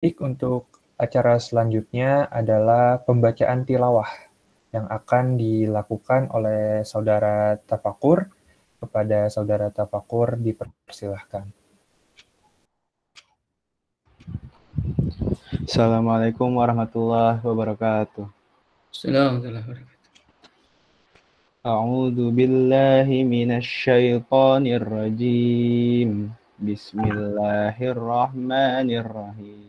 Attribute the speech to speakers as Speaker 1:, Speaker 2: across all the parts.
Speaker 1: Untuk acara selanjutnya adalah pembacaan tilawah yang akan dilakukan oleh saudara Tafakur. Kepada saudara Tafakur dipersilahkan.
Speaker 2: Assalamualaikum warahmatullahi wabarakatuh.
Speaker 3: Assalamualaikum.
Speaker 2: A'udzu billahi minasy syaithanir rajim. Bismillahirrahmanirrahim.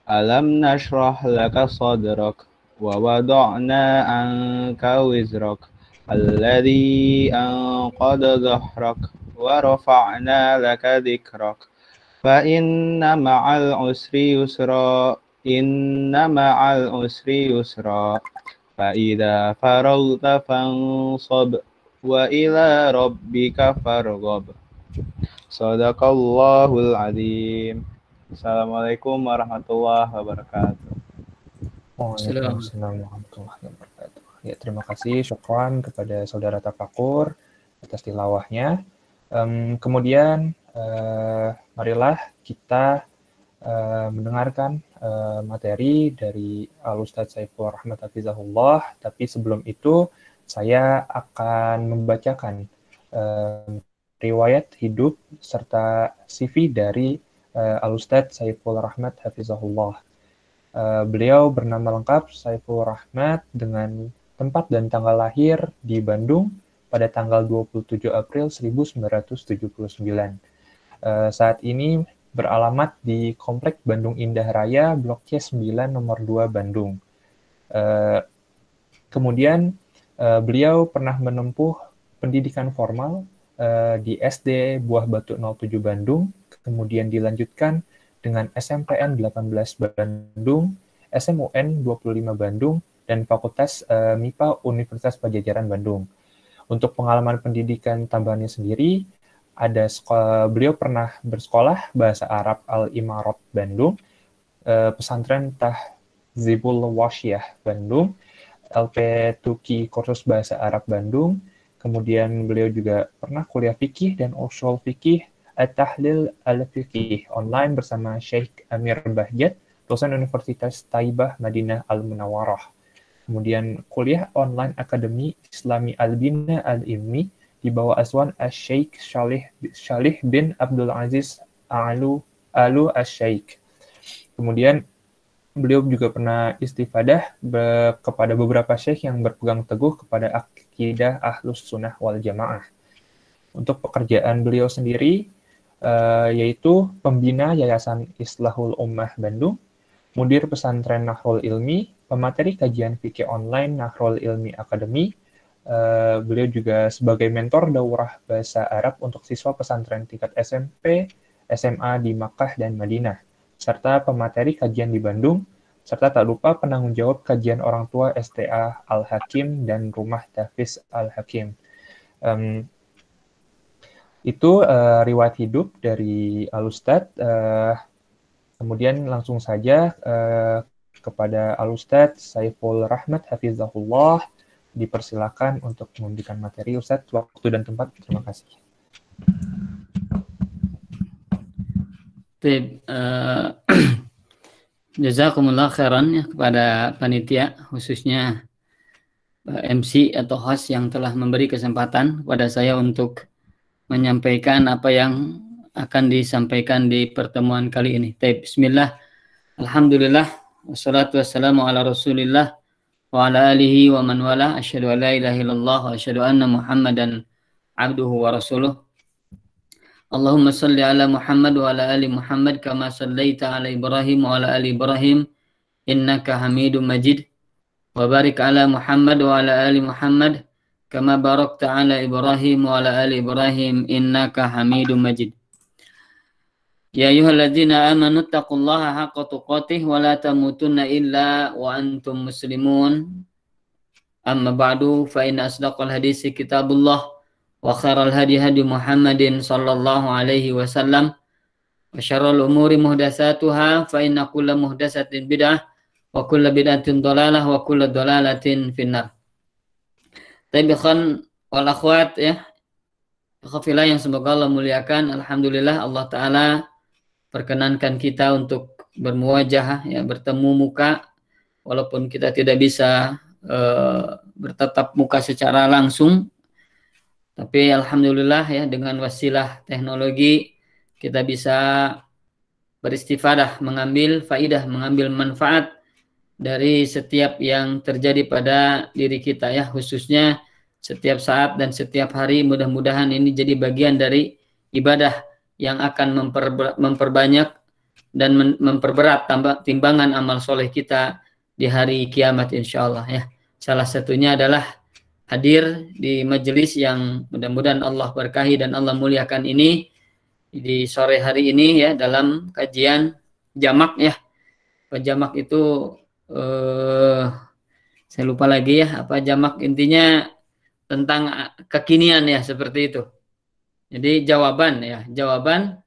Speaker 2: Alam nashrah laka sadrak wa wada'na anka wizrak alladhi anqadha dhahrak wa rafa'na laka dhikrak. Fa inna ma'al usri yusra. Inna ma'al usri yusra. Fa idza faragta fansab wa ila rabbika farghab. Shadaqallahul azim. Assalamualaikum warahmatullahi wabarakatuh.
Speaker 1: Waalaikumsalam warahmatullahi wabarakatuh. Ya, terima kasih, syukran kepada saudara Tafakur atas tilawahnya. Kemudian, marilah kita mendengarkan materi dari Al-Ustadz Saiful Rahmat Hafizahullah. Tapi sebelum itu, saya akan membacakan riwayat hidup serta CV dari Al-Ustadz Saiful Rahmat Hafizahullah. Beliau bernama lengkap Saiful Rahmat dengan tempat dan tanggal lahir di Bandung pada tanggal 27 April 1979. Saat ini beralamat di Komplek Bandung Indah Raya, Blok C9, nomor 2, Bandung. Kemudian beliau pernah menempuh pendidikan formal di SD Buah Batu 07 Bandung, kemudian dilanjutkan dengan SMPN 18 Bandung, SMUN 25 Bandung, dan Fakultas MIPA Universitas Padjadjaran Bandung. Untuk pengalaman pendidikan tambahannya sendiri, beliau pernah bersekolah Bahasa Arab Al-Imarat Bandung, Pesantren Tahzibul Wasyah Bandung, LP Tuki Kursus Bahasa Arab Bandung, kemudian beliau juga pernah kuliah fikih dan ushul fikih At-Tahlil Al-Fiqih online bersama Syekh Amir Bahjat, dosen Universitas Taibah Madinah Al-Munawwarah. Kemudian kuliah online Akademi Islami Al-Bina Al-Ilmi di bawah asuhan Asy-Syaikh Shalih bin Abdul Aziz Alu Asy-Syaikh. Kemudian beliau juga pernah istifadah kepada beberapa syekh yang berpegang teguh kepada akidah Ahlus Sunnah wal Jamaah. Untuk pekerjaan beliau sendiri, yaitu pembina Yayasan Islahul Ummah Bandung, mudir pesantren Nahrul Ilmi, pemateri kajian fikih online Nahrul Ilmi Academy. Beliau juga sebagai mentor daurah bahasa Arab untuk siswa pesantren tingkat SMP, SMA di Makkah dan Madinah, serta pemateri kajian di Bandung, serta tak lupa penanggung jawab kajian orang tua STA Al-Hakim dan Rumah Tahfiz Al-Hakim. Itu riwayat hidup dari Al-Ustadz. Kemudian langsung saja kepada Al-Ustadz Saiful Rahmat Hafizahullah, dipersilakan untuk memberikan materi. Ustadz, waktu dan tempat, terima kasih.
Speaker 3: Jazakumullah khairan ya kepada panitia, khususnya MC atau host yang telah memberi kesempatan kepada saya untuk menyampaikan apa yang akan disampaikan di pertemuan kali ini. Bismillah, alhamdulillah, wassalatu wassalamu ala rasulillah wa ala alihi wa man wala, asyhadu an la ilaha illallah wa asyhadu anna muhammadan abduhu wa rasuluh. Allahumma salli ala Muhammad wa ala ali Muhammad kama sallaita ala Ibrahim wa ala ali Ibrahim innaka Hamidum Majid, wa barik ala Muhammad wa ala ali Muhammad kama barakta ala Ibrahim wa ala ali Ibrahim innaka Hamidum Majid. Ya ayyuhalladzina amanu taqullaha haqqa tuqatih wa la tamutunna illa wa antum muslimun. Amma ba'du, fa inna asdaqal hadisi kitabullah wa khairal hadi hadi Muhammadin sallallahu alaihi wasallam wa syarrul umuri muhdatsatuha fa inna kulla muhdatsatin bid'ah wa kulla bid'atin dhalalah wa kulla dhalalatin finnar. Taibikhan wal akhwat ya, khafilah yang semoga Allah muliakan. Alhamdulillah Allah Ta'ala perkenankan kita untuk bermuwajah, ya, bertemu muka, walaupun kita tidak bisa bertatap muka secara langsung, tapi alhamdulillah ya dengan wasilah teknologi kita bisa beristifadah, mengambil faidah, mengambil manfaat dari setiap yang terjadi pada diri kita, ya, khususnya setiap saat dan setiap hari. Mudah-mudahan ini jadi bagian dari ibadah yang akan memperbanyak dan memperberat timbangan amal soleh kita di hari kiamat insyaallah, ya. Salah satunya adalah hadir di majelis yang mudah-mudahan Allah berkahi dan Allah muliakan ini di sore hari ini, ya, dalam kajian jamak, ya. Jamak itu saya lupa lagi, ya, apa jamak, intinya tentang kekinian, ya, seperti itu. Jadi jawaban, ya, jawaban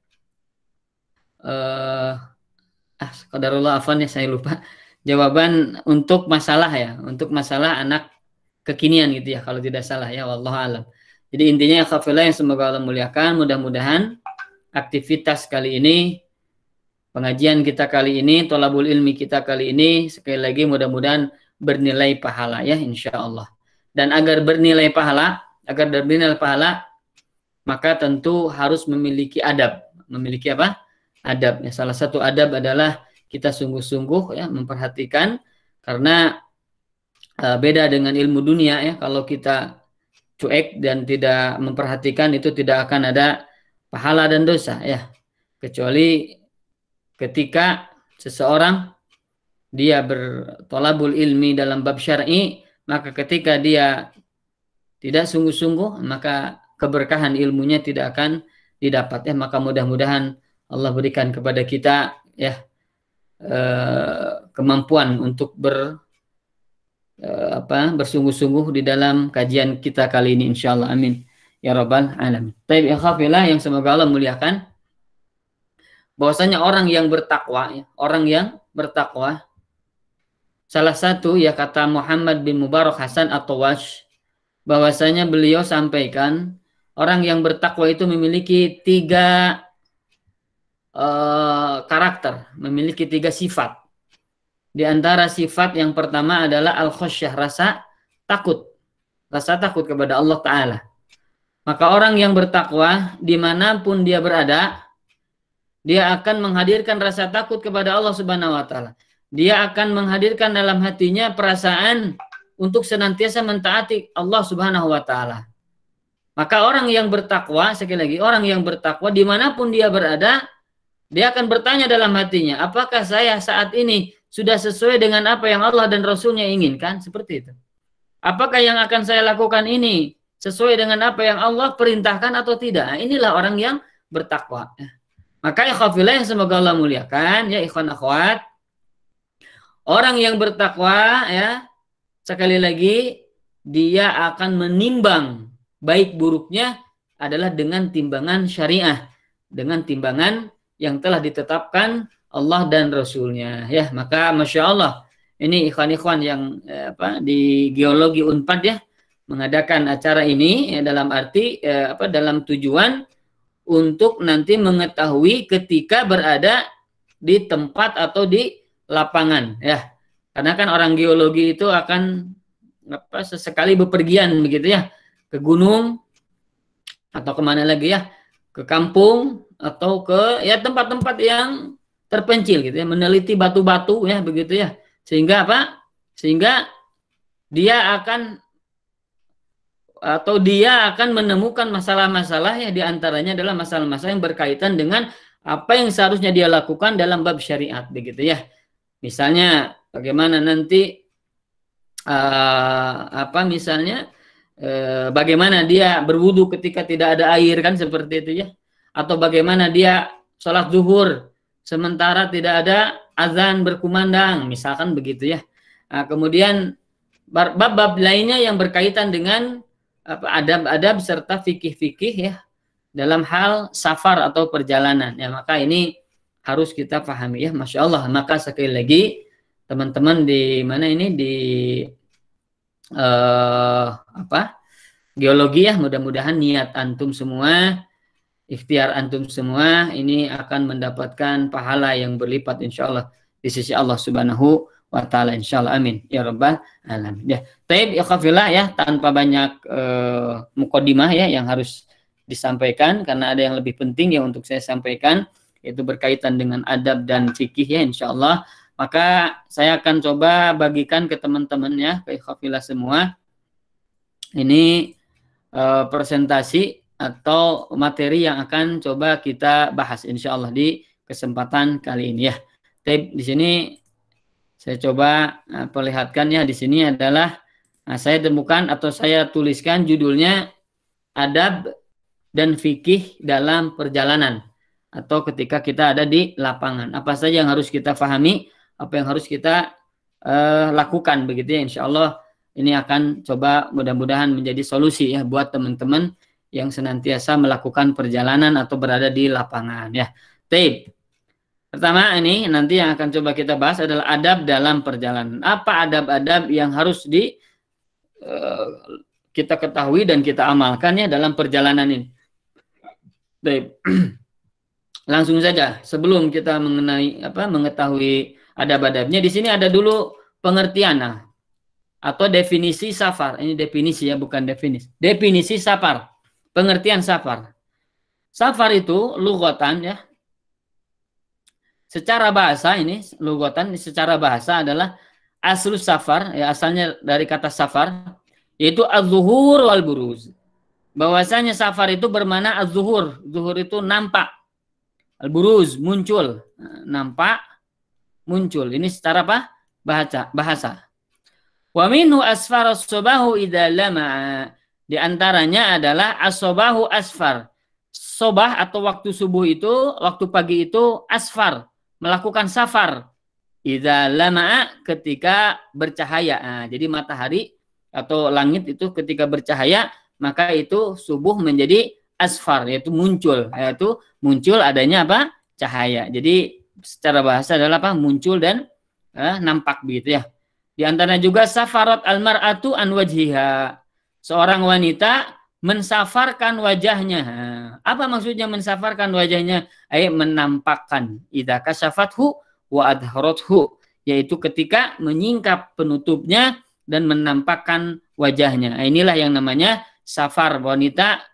Speaker 3: qadarullah afan, ya, saya lupa. Jawaban untuk masalah, ya, untuk masalah anak kekinian gitu, ya, kalau tidak salah, ya, wallahu alam. Jadi intinya ya khafillah yang semoga Allah muliakan, mudah-mudahan aktivitas kali ini, pengajian kita kali ini, tholabul ilmi kita kali ini, sekali lagi mudah-mudahan bernilai pahala, ya, insyaallah. Dan agar bernilai pahala, maka tentu harus memiliki adab. Memiliki apa? Adab. Ya, salah satu adab adalah kita sungguh-sungguh, ya, memperhatikan, karena beda dengan ilmu dunia, ya. Kalau kita cuek dan tidak memperhatikan, itu tidak akan ada pahala dan dosa, ya. Kecuali ketika seseorang dia bertolabul ilmi dalam bab syar'i, maka ketika dia tidak sungguh-sungguh, maka keberkahan ilmunya tidak akan didapat, ya. Maka mudah-mudahan Allah berikan kepada kita, ya, kemampuan untuk bersungguh-sungguh di dalam kajian kita kali ini insyaallah, amin ya rabbal alamin. Taib ya khafillah yang semoga Allah muliakan, bahwasanya orang yang bertakwa, ya, orang yang bertakwa, salah satu, ya, kata Muhammad bin Mubarak Hasan At-Tawash, bahwasanya beliau sampaikan orang yang bertakwa itu memiliki 3 karakter, memiliki 3 sifat. Di antara sifat yang pertama adalah al-khasyah, rasa takut kepada Allah Ta'ala. Maka orang yang bertakwa dimanapun dia berada, dia akan menghadirkan rasa takut kepada Allah Subhanahu Wa Ta'ala. Dia akan menghadirkan dalam hatinya perasaan untuk senantiasa mentaati Allah Subhanahu Wa Ta'ala. Maka orang yang bertakwa, sekali lagi, orang yang bertakwa dimanapun dia berada, dia akan bertanya dalam hatinya, apakah saya saat ini sudah sesuai dengan apa yang Allah dan Rasulnya inginkan? Seperti itu. Apakah yang akan saya lakukan ini sesuai dengan apa yang Allah perintahkan atau tidak? Nah, inilah orang yang bertakwa. Maka ya khafillah yang semoga Allah muliakan, ya ikhwan akhwat, orang yang bertakwa, ya, sekali lagi, dia akan menimbang baik buruknya adalah dengan timbangan syariah, dengan timbangan yang telah ditetapkan Allah dan Rasulnya, ya. Maka Masya Allah, ini ikhwan-ikhwan yang di Geologi Unpad, ya, mengadakan acara ini, ya, dalam arti dalam tujuan untuk nanti mengetahui ketika berada di tempat atau di lapangan, ya. Karena kan orang geologi itu akan sesekali bepergian begitu, ya, ke gunung atau kemana lagi, ya, ke kampung atau ke, ya, tempat-tempat yang terpencil gitu, ya, meneliti batu-batu, ya, begitu, ya. Sehingga apa? Sehingga dia akan menemukan masalah-masalah, ya, di antaranya adalah masalah-masalah yang berkaitan dengan apa yang seharusnya dia lakukan dalam bab syariat begitu, ya. Misalnya bagaimana nanti bagaimana dia berwudu ketika tidak ada air, kan seperti itu, ya. Atau bagaimana dia sholat zuhur sementara tidak ada azan berkumandang, misalkan begitu, ya. Nah, kemudian bab-bab lainnya yang berkaitan dengan adab-adab serta fikih-fikih, ya, dalam hal safar atau perjalanan, ya. Maka ini harus kita pahami, ya, Masya Allah. Maka sekali lagi teman-teman di mana ini di geologi, ya, mudah-mudahan niat antum semua ikhtiar antum semua ini akan mendapatkan pahala yang berlipat insyaallah di sisi Allah Subhanahu wa taala insyaallah, amin ya rabbal alamin. Ya, taib ikhafillah ya, tanpa banyak mukadimah ya yang harus disampaikan karena ada yang lebih penting ya untuk saya sampaikan, yaitu berkaitan dengan adab dan fikih ya insyaallah. Maka saya akan coba bagikan ke teman-teman ya, ke ikhafillah semua. Ini presentasi atau materi yang akan coba kita bahas insyaallah di kesempatan kali ini ya. Taib, di sini saya coba perlihatkan ya, di sini adalah saya temukan atau saya tuliskan judulnya adab dan fikih dalam perjalanan atau ketika kita ada di lapangan. Apa saja yang harus kita pahami, apa yang harus kita lakukan begitu ya. Insyaallah ini akan coba mudah-mudahan menjadi solusi ya buat teman-teman yang senantiasa melakukan perjalanan atau berada di lapangan ya. Taib. Pertama ini nanti yang akan coba kita bahas adalah adab dalam perjalanan. Apa adab-adab yang harus kita ketahui dan kita amalkan ya dalam perjalanan ini. Baik. Langsung saja sebelum kita mengetahui adab-adabnya, di sini ada dulu pengertian atau definisi safar. Ini definisi ya, bukan definisi. Definisi safar. Pengertian safar. Safar itu lughatan ya. Secara bahasa ini, lughatan secara bahasa adalah aslu safar, ya asalnya dari kata safar, yaitu az-zuhur wal buruz. Bahwasanya safar itu bermakna az-zuhur. Zuhur itu nampak. Al-buruz muncul. Nampak, muncul. Ini secara apa? Bahasa. Wa minhu asfar as-subahu idza lama'a. Di antaranya adalah as-subahu asfar. Sobah atau waktu subuh itu, waktu pagi itu asfar. Melakukan safar idza lama'a, ketika bercahaya. Jadi matahari atau langit itu ketika bercahaya, maka itu subuh menjadi asfar, yaitu muncul adanya apa? Cahaya. Jadi secara bahasa adalah apa? Muncul dan nampak begitu ya. Di antaranya juga safarat almar'atu an wajhiha. Seorang wanita mensafarkan wajahnya. Apa maksudnya mensafarkan wajahnya? Menampakkan. Idza kasyafathu wa adharathu, yaitu ketika menyingkap penutupnya dan menampakkan wajahnya. Inilah yang namanya safar wanita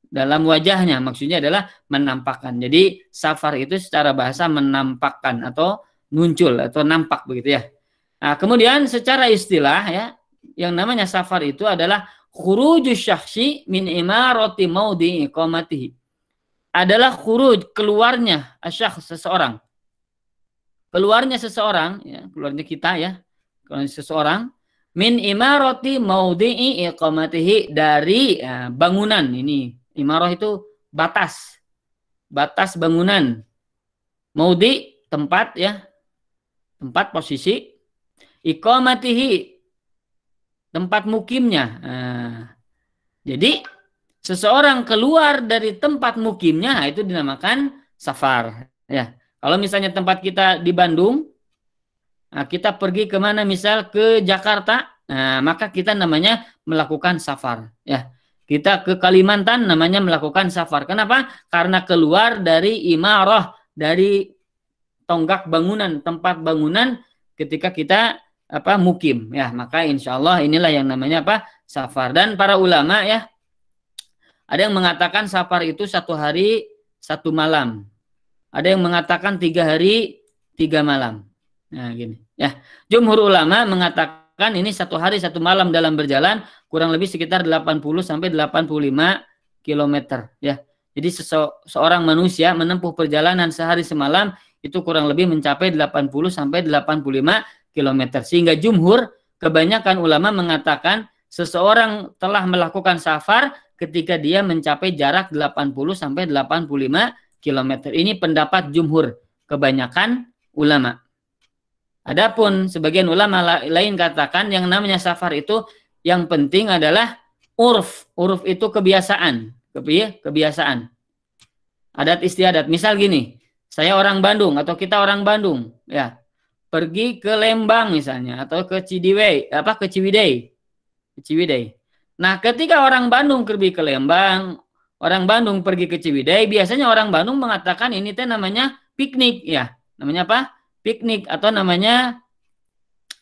Speaker 3: dalam wajahnya. Maksudnya adalah menampakkan. Jadi safar itu secara bahasa menampakkan atau muncul atau nampak begitu ya. Nah, kemudian secara istilah ya, yang namanya safar itu adalah khurujus syakhsi min imarati maudhi iqamatihi. Adalah khuruj, keluarnya asyakhs, seseorang. Keluarnya seseorang, ya, keluarnya kita ya, keluarnya seseorang min imarati maudhi iqamatihi, dari bangunan. Ini imarah itu batas bangunan. Maudhi tempat ya, tempat posisi. Iqamatihi tempat mukimnya. Jadi seseorang keluar dari tempat mukimnya, itu dinamakan safar. Ya, kalau misalnya tempat kita di Bandung, kita pergi kemana? Misal ke Jakarta, maka kita namanya melakukan safar. Ya, kita ke Kalimantan namanya melakukan safar. Kenapa? Karena keluar dari imarah, dari tonggak bangunan, tempat bangunan ketika kita mukim ya, maka insya Allah inilah yang namanya safar. Dan para ulama ya, ada yang mengatakan safar itu 1 hari 1 malam, ada yang mengatakan 3 hari 3 malam. Nah gini ya, jumhur ulama mengatakan ini 1 hari 1 malam dalam berjalan kurang lebih sekitar 80 sampai 85 kilometer ya. Jadi seorang manusia menempuh perjalanan sehari semalam itu kurang lebih mencapai 80 sampai 85 kilometer. Sehingga jumhur, kebanyakan ulama mengatakan seseorang telah melakukan safar ketika dia mencapai jarak 80 sampai 85 kilometer. Ini pendapat jumhur, kebanyakan ulama. Adapun sebagian ulama lain katakan yang namanya safar itu yang penting adalah urf. Urf itu kebiasaan, kebiasaan. Adat istiadat. Misal gini, saya orang Bandung atau kita orang Bandung, ya. Pergi ke Lembang misalnya atau ke Ciwidey. Nah, ketika orang Bandung pergi ke Lembang, orang Bandung pergi ke Ciwidey, biasanya orang Bandung mengatakan ini teh namanya piknik ya. Namanya apa? Piknik atau namanya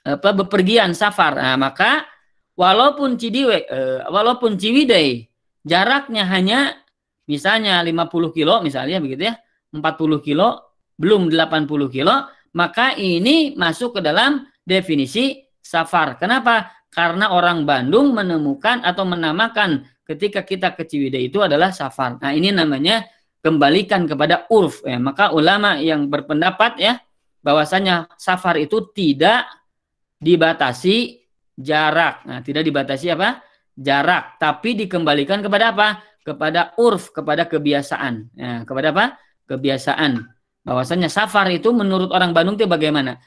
Speaker 3: apa bepergian safar. Nah, maka walaupun Ciwidey jaraknya hanya misalnya 50 kilo misalnya begitu ya, 40 kilo belum 80 kilo, maka ini masuk ke dalam definisi safar. Kenapa? Karena orang Bandung menemukan atau menamakan ketika kita ke Ciwidey itu adalah safar. Nah, ini namanya kembalikan kepada urf ya. Maka ulama yang berpendapat ya bahwasanya safar itu tidak dibatasi jarak. Nah, tidak dibatasi apa? Jarak, tapi dikembalikan kepada apa? Kepada urf, kepada kebiasaan. Nah, kepada apa? Kebiasaan. Bahwasanya safar itu menurut orang Bandung itu bagaimana?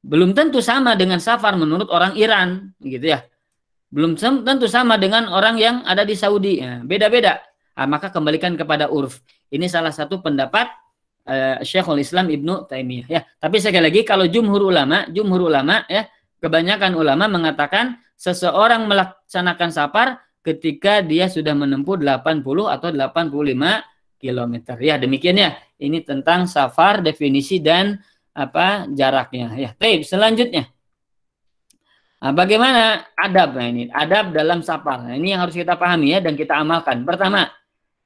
Speaker 3: Belum tentu sama dengan safar menurut orang Iran, gitu ya. Belum tentu sama dengan orang yang ada di Saudi. Ya, beda-beda. Nah, maka kembalikan kepada urf. Ini salah satu pendapat Syekhul Islam Ibnu Taimiyah. Ya, tapi sekali lagi kalau jumhur ulama ya, kebanyakan ulama mengatakan seseorang melaksanakan safar ketika dia sudah menempuh 80 atau 85 kilometer. Ya, demikian ya. Ini tentang safar, definisi dan apa jaraknya. Ya, baik, selanjutnya. Nah, bagaimana adab? Nah, ini adab dalam safar. Nah, ini yang harus kita pahami ya dan kita amalkan. Pertama,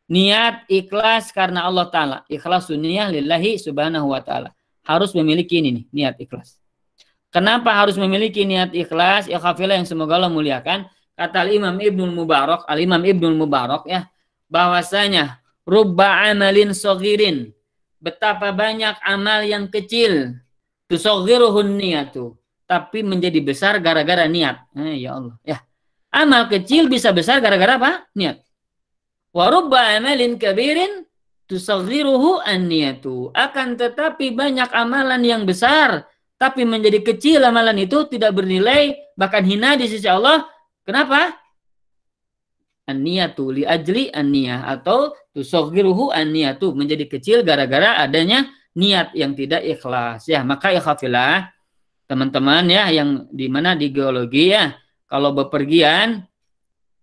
Speaker 3: niat ikhlas karena Allah Ta'ala. Ikhlas niyyah lillahi subhanahu wa ta'ala. Harus memiliki ini nih, niat ikhlas. Kenapa harus memiliki niat ikhlas? Ikhafillah yang semoga Allah muliakan. Kata Al-Imam Ibnul Mubarak ya, bahwasanya rubba amalin soghirin, betapa banyak amal yang kecil, tusoghiruhun niyatu, tapi menjadi besar gara-gara niat. Ya Allah ya, amal kecil bisa besar gara-gara apa? Niat. Wa rubba amalin kabirin tusoghiruhu an-niyatu, akan tetapi banyak amalan yang besar tapi menjadi kecil amalan itu, tidak bernilai, bahkan hina di sisi Allah. Kenapa? An-niyatu li ajli an-niyah, atau tusoghiruhu an-niyatu, menjadi kecil gara-gara adanya niat yang tidak ikhlas. Ya, maka ikhafillah teman-teman ya, yang dimana di geologi ya, kalau bepergian,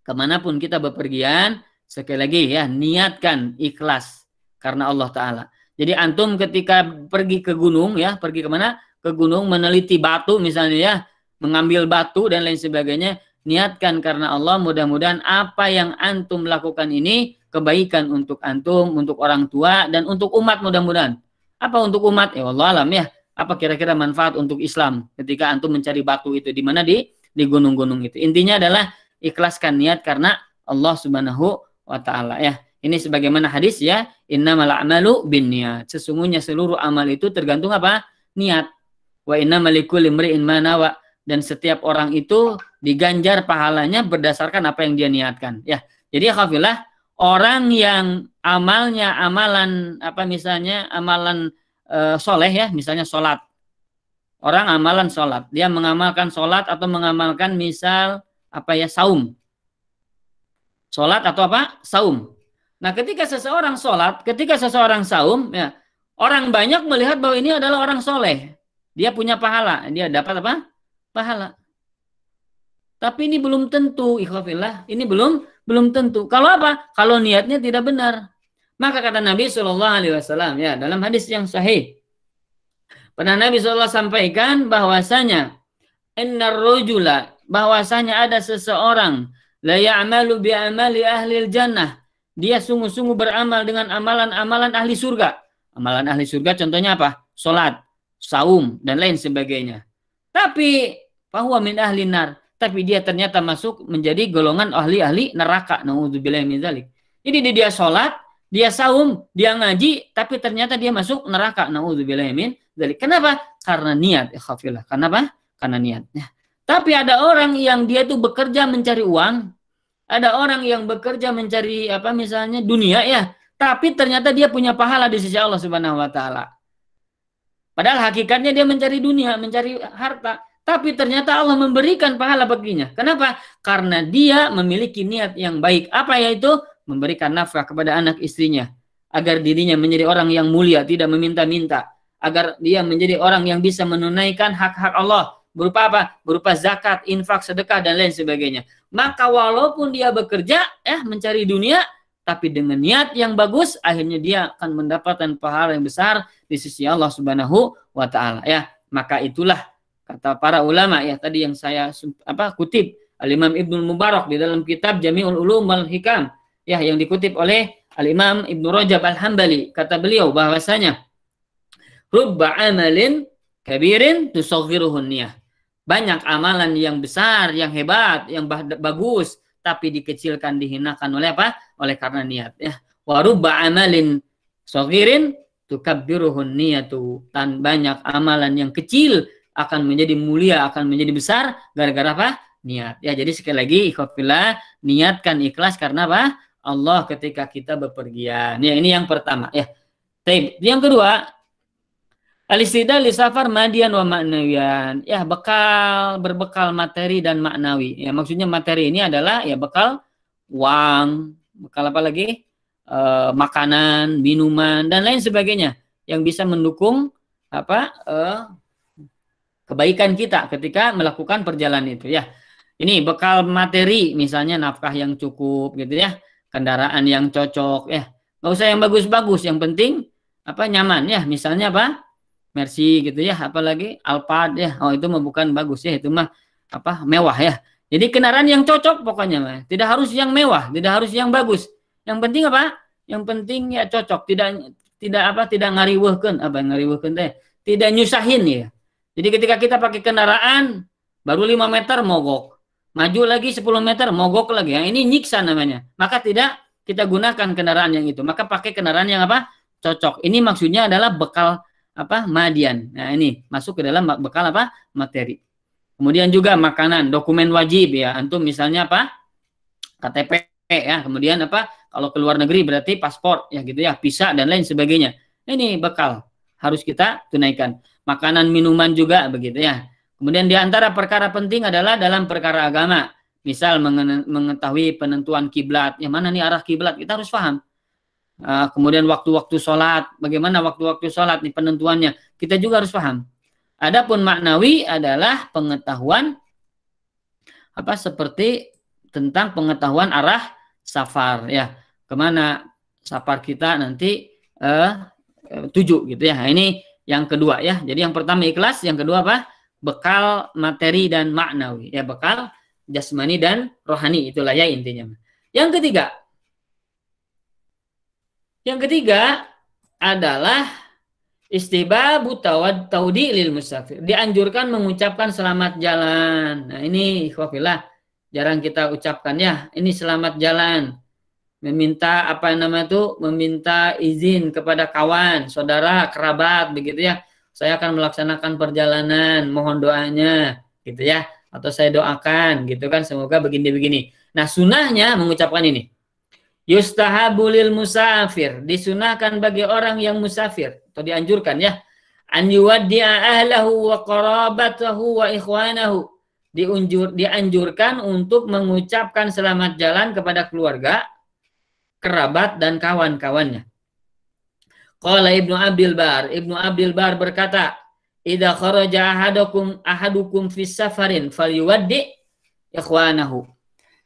Speaker 3: kemanapun kita bepergian, sekali lagi ya, niatkan ikhlas karena Allah Ta'ala. Jadi antum ketika pergi ke gunung ya, pergi kemana? Ke gunung meneliti batu misalnya ya, mengambil batu dan lain sebagainya, niatkan karena Allah, mudah-mudahan apa yang antum lakukan ini kebaikan untuk antum, untuk orang tua, dan untuk umat mudah-mudahan. Apa untuk umat? Ya Allah alam ya. Apa kira-kira manfaat untuk Islam ketika antum mencari batu itu di mana di gunung-gunung itu. Intinya adalah ikhlaskan niat karena Allah Subhanahu wa ta'ala ya. Ini sebagaimana hadis ya, innamal a'malu binniyat. Sesungguhnya seluruh amal itu tergantung apa? Niat. Wa innamal likulli imri'in ma nawa, dan setiap orang itu diganjar pahalanya berdasarkan apa yang dia niatkan ya. Jadi khafillah, orang yang amalnya amalan apa misalnya amalan soleh ya, misalnya sholat. Orang amalan sholat, dia mengamalkan sholat atau mengamalkan misal apa ya, saum. Sholat atau apa? Saum. Nah, ketika seseorang sholat, ketika seseorang saum ya, orang banyak melihat bahwa ini adalah orang soleh. Dia punya pahala, dia dapat apa? Pahala. Tapi ini belum tentu, ikhwafillah. Ini belum tentu. Kalau apa? Kalau niatnya tidak benar. Maka kata Nabi SAW ya, dalam hadis yang sahih, pernah Nabi SAW sampaikan bahwasanya innar rajula, bahwasanya ada seseorang la ya'malu bi amali ahli jannah, dia sungguh-sungguh beramal dengan amalan-amalan ahli surga. Amalan ahli surga contohnya apa? Salat, saum dan lain sebagainya. Tapi bahwa min ahli nar, tapi dia ternyata masuk menjadi golongan ahli neraka. Nauzubillahi min dzalik. Jadi dia salat, dia saum, dia ngaji, tapi ternyata dia masuk neraka. Nauzubillahi min dzalik. Kenapa? Karena niat, ikhafillah. Kenapa? Karena niat. Tapi ada orang yang dia itu bekerja mencari uang, ada orang yang bekerja mencari apa misalnya dunia ya, tapi ternyata dia punya pahala di sisi Allah Subhanahu wa taala. Padahal hakikatnya dia mencari dunia, mencari harta, tapi ternyata Allah memberikan pahala baginya. Kenapa? Karena dia memiliki niat yang baik. Apa yaitu? Memberikan nafkah kepada anak istrinya, agar dirinya menjadi orang yang mulia, tidak meminta-minta, agar dia menjadi orang yang bisa menunaikan hak-hak Allah. Berupa apa? Berupa zakat, infak, sedekah, dan lain sebagainya. Maka walaupun dia bekerja, mencari dunia, tapi dengan niat yang bagus, akhirnya dia akan mendapatkan pahala yang besar di sisi Allah Subhanahu wa taala ya. Maka itulah kata para ulama ya tadi yang saya kutip Al-Imam Ibnu Mubarak di dalam kitab Jami'ul Ulum wal Hikam ya, yang dikutip oleh Al-Imam Ibnu Rajab Al-Hambali. Kata beliau bahwasanya rubba amalin kabirin tusaghiruhun niyah. Banyak amalan yang besar, yang hebat, yang bagus, tapi dikecilkan, dihinakan oleh apa? Oleh karena niat ya. Wa rubba amalin saghirin tukabbiruhun niyatu. Dan banyak amalan yang kecil akan menjadi mulia, akan menjadi besar gara-gara apa? Niat. Ya, jadi sekali lagi ikhwafillah, niatkan ikhlas karena apa? Allah ketika kita bepergian. Ya, ini yang pertama ya. Yang kedua, al-istidlal li safar madian wa ma'nawiyan. Ya, berbekal materi dan maknawi. Ya, maksudnya materi ini adalah ya bekal uang, bekal apa lagi? Makanan, minuman dan lain sebagainya yang bisa mendukung kebaikan kita ketika melakukan perjalanan itu ya. Ini bekal materi, misalnya nafkah yang cukup gitu ya, kendaraan yang cocok ya. Nggak usah yang bagus-bagus, yang penting nyaman ya. Misalnya Mercy gitu ya, apalagi Alphard ya. Oh, itu mah bukan bagus ya, itu mah mewah ya. Jadi kendaraan yang cocok pokoknya mah. Tidak harus yang mewah, tidak harus yang bagus. Yang penting apa? Yang penting ya cocok, tidak ngariweuhkeun, ngariweuhkeun teh. Tidak nyusahin ya. Jadi ketika kita pakai kendaraan baru 5 meter mogok. Maju lagi 10 meter mogok lagi. Yang ini nyiksa namanya. Maka tidak kita gunakan kendaraan yang itu. Maka pakai kendaraan yang cocok. Ini maksudnya adalah bekal madian. Nah, ini masuk ke dalam bekal materi. Kemudian juga makanan, dokumen wajib ya. Antum misalnya KTP ya. Kemudian kalau ke luar negeri berarti paspor ya gitu ya, visa dan lain sebagainya. Ini bekal harus kita tunaikan. Makanan, minuman juga begitu ya. Kemudian di antara perkara penting adalah dalam perkara agama. Misal mengetahui penentuan kiblat. Yang mana nih arah kiblat? Kita harus paham. Kemudian waktu-waktu sholat, bagaimana waktu-waktu sholat nih penentuannya, kita juga harus paham. Adapun maknawi adalah pengetahuan seperti tentang pengetahuan arah safar ya, kemana safar kita nanti tuju gitu ya. Nah, ini yang kedua ya. Jadi yang pertama ikhlas, yang kedua bekal materi dan maknawi ya, bekal jasmani dan rohani, itulah ya intinya. Yang ketiga adalah istihbabu taudi lil musafir. Dianjurkan mengucapkan selamat jalan. Nah, ini ikhwafillah jarang kita ucapkan ya. Ini selamat jalan. Meminta meminta izin kepada kawan, saudara, kerabat begitu ya. Saya akan melaksanakan perjalanan, mohon doanya gitu ya. Atau saya doakan gitu kan, semoga begini-begini. Nah, sunahnya mengucapkan ini. Yustahabu lil musafir, disunahkan bagi orang yang musafir atau dianjurkan ya, an yuwaddi'a ahlahu wa qarabatahu wa ikhwanahu, dianjurkan untuk mengucapkan selamat jalan kepada keluarga, kerabat dan kawan-kawannya. Qala Ibnu Abdul Bar berkata, idza kharaja ahadukum fi safarin falyuwaddi ikhwanahu.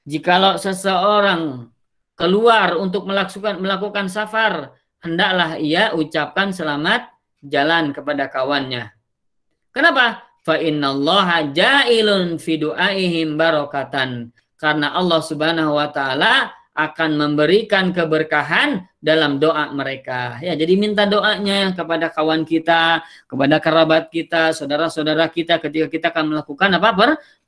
Speaker 3: Jikalau seseorang keluar untuk melakukan safar, hendaklah ia ucapkan selamat jalan kepada kawannya. Kenapa? Fa innallaha ja'ilun fi du'aihim barakatan. Karena Allah Subhanahu wa taala akan memberikan keberkahan dalam doa mereka. Ya, jadi minta doanya kepada kawan kita, kepada kerabat kita, saudara-saudara kita ketika kita akan melakukan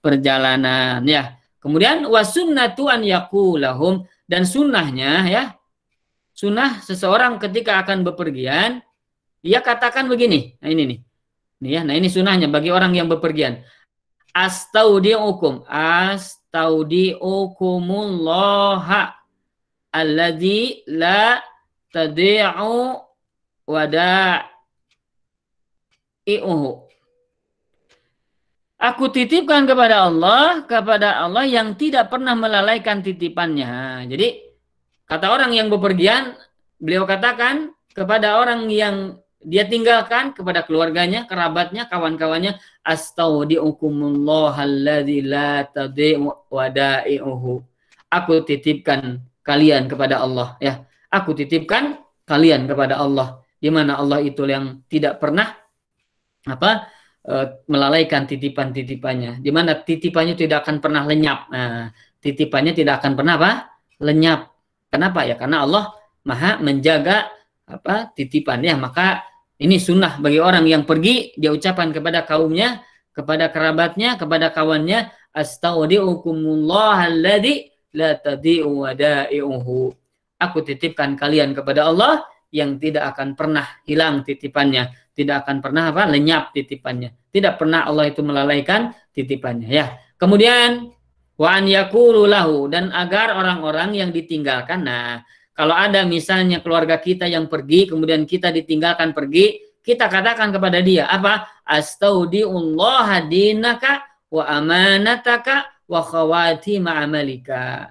Speaker 3: perjalanan ya. Kemudian wasunnatu an yaqulahum, dan sunnahnya ya, sunnah seseorang ketika akan bepergian, dia katakan begini. Nah ini nih. Ya, nah ini sunnahnya bagi orang yang bepergian. Astaudi'ukumullaha alladzi la tadi'u wada'i'uhu. Aku titipkan kepada Allah yang tidak pernah melalaikan titipannya. Jadi kata orang yang bepergian, beliau katakan kepada orang yang dia tinggalkan, kepada keluarganya, kerabatnya, kawan-kawannya, astaudi'ukumullaha alladzi la tadi'u wada'i'uhu. Aku titipkan kalian kepada Allah, ya. Aku titipkan kalian kepada Allah, di mana Allah itu yang tidak pernah melalaikan titipan-titipannya, di mana titipannya tidak akan pernah lenyap. Nah, titipannya tidak akan pernah lenyap. Kenapa ya? Karena Allah Maha menjaga titipannya. Maka ini sunnah bagi orang yang pergi, dia ucapkan kepada kaumnya, kepada kerabatnya, kepada kawannya, astaudiukumullah alladzi la tadi'u wada'i'uhu. Aku titipkan kalian kepada Allah yang tidak akan pernah hilang titipannya, tidak akan pernah lenyap titipannya. Tidak pernah Allah itu melalaikan titipannya, ya. Kemudian wa an yaqulu lahu, dan agar orang-orang yang ditinggalkan. Nah, kalau ada misalnya keluarga kita yang pergi, kemudian kita ditinggalkan pergi, kita katakan kepada dia apa? Astaudiullaha dinaka wa amanataka wa khawatima amalika.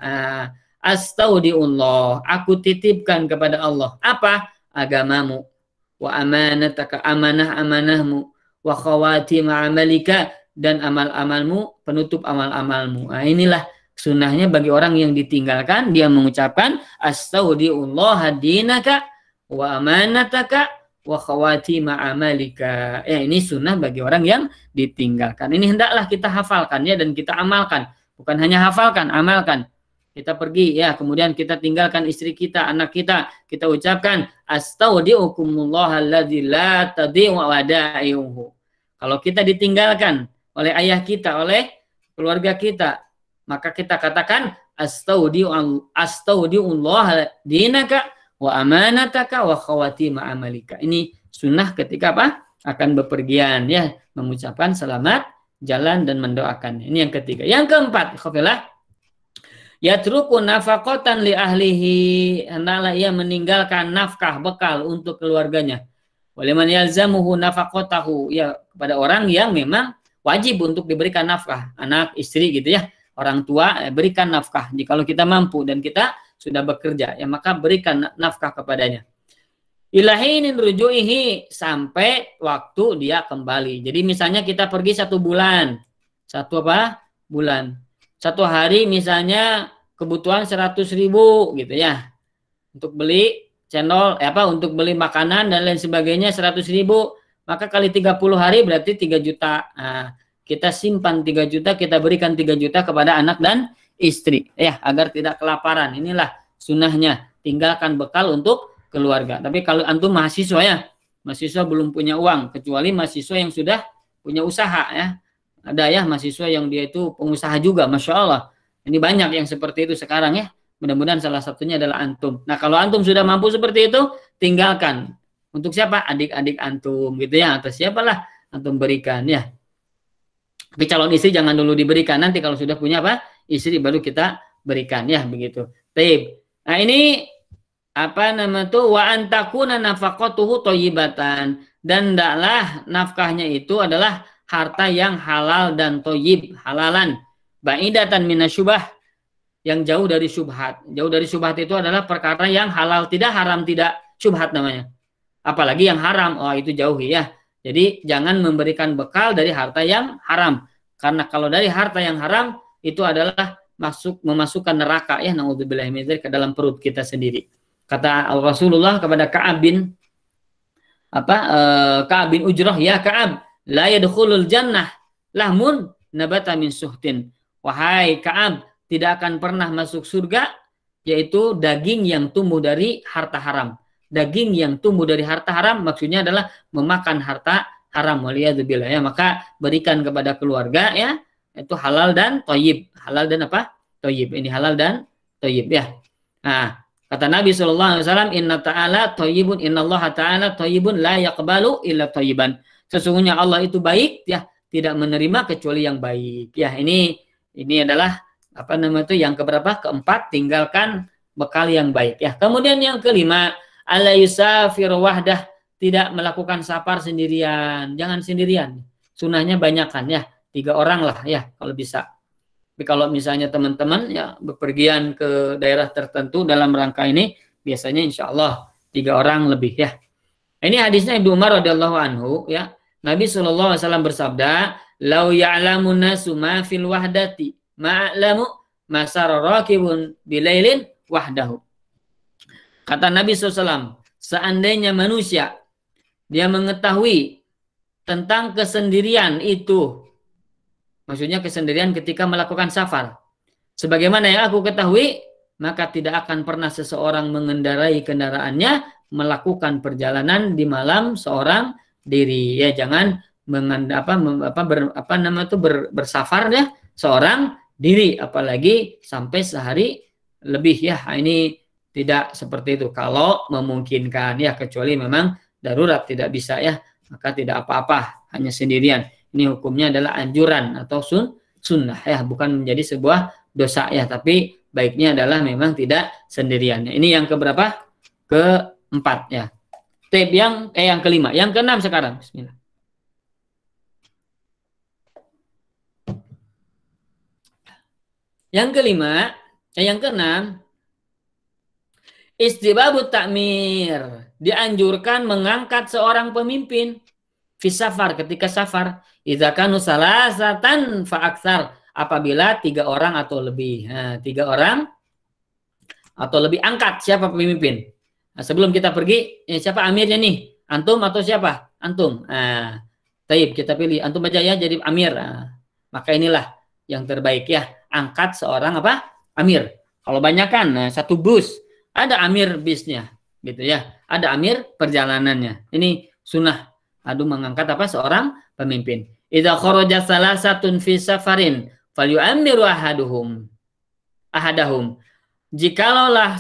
Speaker 3: Astaudiullah, aku titipkan kepada Allah apa? Agamamu, wa amanataka, amanah-amanahmu, wa khawatima amalika, dan amal-amalmu, penutup amal-amalmu. Nah, inilah sunnahnya bagi orang yang ditinggalkan, dia mengucapkan astaudiullah dinaka wa amanataka wa khawatima amalika. Ya, ini sunnah bagi orang yang ditinggalkan. Ini hendaklah kita hafalkan, ya, dan kita amalkan. Bukan hanya hafalkan, amalkan. Kita pergi, ya, kemudian kita tinggalkan istri kita, anak kita ucapkan astaudiukumullah alladzi la tadi'u wada'i'uhu. Kalau kita ditinggalkan oleh ayah kita, oleh keluarga kita, maka kita katakan astaudiullah dinaka wa amanataka wa khawatima amalika. Ini sunnah ketika akan bepergian, ya, mengucapkan selamat jalan dan mendoakan. Ini yang ketiga. Yang keempat, khafilah, yatruku nafaqatan li ahlihi, hendaklah ia meninggalkan nafkah bekal untuk keluarganya. Waliman yalzamuhu nafaqatahu, ya, kepada orang yang memang wajib untuk diberikan nafkah, anak, istri gitu, ya. Orang tua berikan nafkah. Jikalau kita mampu dan kita sudah bekerja, ya, maka berikan nafkah kepadanya. Ilahinin rujuihi, sampai waktu dia kembali. Jadi misalnya kita pergi 1 bulan. Bulan. 1 hari misalnya kebutuhan 100.000 gitu, ya. Untuk beli cendol, untuk beli makanan dan lain sebagainya 100.000, maka kali 30 hari berarti 3 juta. Nah, kita simpan 3 juta, kita berikan 3 juta kepada anak dan istri, ya, agar tidak kelaparan. Inilah sunnahnya, tinggalkan bekal untuk keluarga. Tapi kalau antum mahasiswa, ya, mahasiswa belum punya uang, kecuali mahasiswa yang sudah punya usaha, ya. Ada, ya, mahasiswa yang dia itu pengusaha juga, Masya Allah. Ini banyak yang seperti itu sekarang, ya. Mudah-mudahan salah satunya adalah antum. Nah, kalau antum sudah mampu seperti itu, tinggalkan. Untuk siapa? Adik-adik antum gitu, ya, atau siapalah antum berikan, ya. Tapi calon istri jangan dulu diberikan, nanti kalau sudah punya istri baru kita berikan, ya, begitu. Taib. Nah, ini wa antakuna nafaqatuhu thayyibatan, dan hendaklah nafkahnya itu adalah harta yang halal dan thayyib, halalan, ba'idatan minasyubah, yang jauh dari syubhat. Jauh dari syubhat itu adalah perkara yang halal tidak, haram tidak, syubhat namanya. Apalagi yang haram, itu jauhi, ya. Jadi jangan memberikan bekal dari harta yang haram. Karena kalau dari harta yang haram itu adalah memasukkan neraka, ya, naudzubillah min dzalik, ke dalam perut kita sendiri. Kata Rasulullah kepada Ka'ab bin Ujrah, ya Ka'ab, la yadkhulul jannah lahmun nabata min suhtin. Wahai Ka'ab, tidak akan pernah masuk surga yaitu daging yang tumbuh dari harta haram. Daging yang tumbuh dari harta haram maksudnya adalah memakan harta haram, waliyadzubillah, ya. Maka berikan kepada keluarga, ya, itu halal dan thayyib. Halal dan thayyib. Ini halal dan thayyib, ya. Nah, kata Nabi SAW, inna ta'ala thayyibun, innallaha ta'ala thayyibun la yaqbalu illa thayyiban. Sesungguhnya Allah itu baik, ya, tidak menerima kecuali yang baik. Ya, ini adalah yang keberapa? Keempat, tinggalkan bekal yang baik, ya. Kemudian yang kelima, ala yusafir wahdah, tidak melakukan safar sendirian. Jangan sendirian. Sunnahnya banyakkan, ya. 3 orang lah, ya, kalau bisa. Tapi kalau misalnya teman-teman, ya, bepergian ke daerah tertentu dalam rangka ini, biasanya insya Allah 3 orang lebih, ya. Ini hadisnya Ibnu Umar radhiyallahu anhu, ya. Nabi SAW bersabda, "Lau ya'lamun nasu ma fil wahdati ma'lamu masara rakibun bilailin wahdahu. Kata Nabi SAW, seandainya manusia dia mengetahui tentang kesendirian itu, maksudnya kesendirian ketika melakukan safar, sebagaimana yang aku ketahui, maka tidak akan pernah seseorang mengendarai kendaraannya melakukan perjalanan di malam seorang diri. Ya, jangan bersafar ya seorang diri, apalagi sampai sehari lebih ya. Ini tidak seperti itu kalau memungkinkan ya, kecuali memang darurat tidak bisa ya, maka tidak apa-apa, hanya sendirian. Ini hukumnya adalah anjuran atau sunnah ya, bukan menjadi sebuah dosa ya, tapi baiknya adalah memang tidak sendirian. Ini yang keberapa? Keempat ya. Tip yang kelima, yang keenam sekarang. Bismillah. Yang kelima, yang keenam, istihbabut ta'mir, dianjurkan mengangkat seorang pemimpin fi safar, ketika safar, idza kanu salasatan fa aktsar, apabila 3 orang atau lebih. Nah, 3 orang atau lebih, angkat siapa pemimpin. Nah, sebelum kita pergi, siapa amirnya nih? Antum atau siapa? Antum. Nah, taib, kita pilih antum aja ya jadi amir. Nah, maka inilah yang terbaik ya, angkat seorang amir. Kalau banyak kan, nah, satu bus ada amir bisnya gitu ya, ada amir perjalanannya. Ini sunnah mengangkat seorang pemimpin. Idza kharaja salasatun fi safarin falyu'ammiru ahadahum. Jikalaulah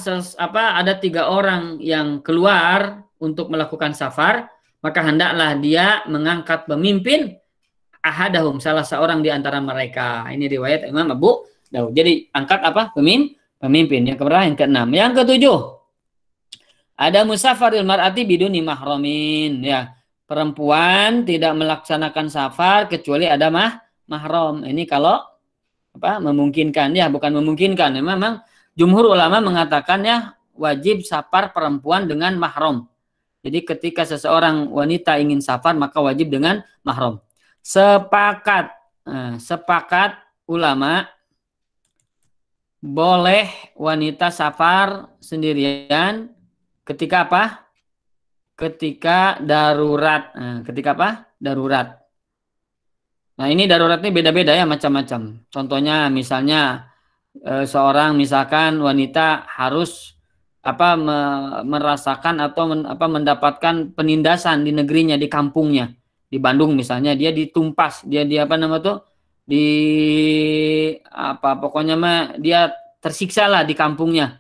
Speaker 3: ada 3 orang yang keluar untuk melakukan safar, maka hendaklah dia mengangkat pemimpin ahadahum, salah seorang di antara mereka. Ini riwayat Imam Abu Daud. Jadi angkat pemimpin. Yang keberapa? Yang keenam. Yang ketujuh, ada musafaril mar'ati biduni mahramin ya. Perempuan tidak melaksanakan safar kecuali ada mahram. Ini kalau memungkinkan ya, bukan memungkinkan. Memang jumhur ulama mengatakan ya wajib safar perempuan dengan mahram. Jadi ketika seseorang wanita ingin safar maka wajib dengan mahram. Sepakat ulama boleh wanita safar sendirian ketika ketika darurat. Darurat. Nah, ini daruratnya beda-beda ya, macam-macam. Contohnya misalnya seorang misalkan wanita harus merasakan atau mendapatkan penindasan di negerinya, di kampungnya. Di Bandung misalnya dia ditumpas, dia pokoknya dia tersiksa lah di kampungnya.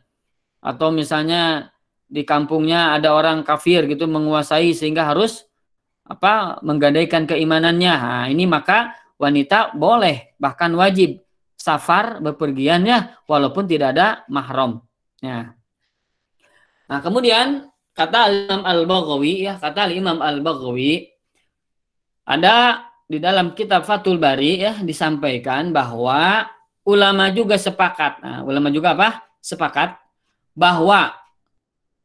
Speaker 3: Atau misalnya di kampungnya ada orang kafir gitu menguasai sehingga harus menggadaikan keimanannya. Nah, ini maka wanita boleh bahkan wajib safar bepergiannya walaupun tidak ada mahram. Ya. Nah, kemudian kata Imam Al-Baghawi ada di dalam kitab Fathul Bari ya disampaikan bahwa ulama juga sepakat. Nah, ulama juga sepakat bahwa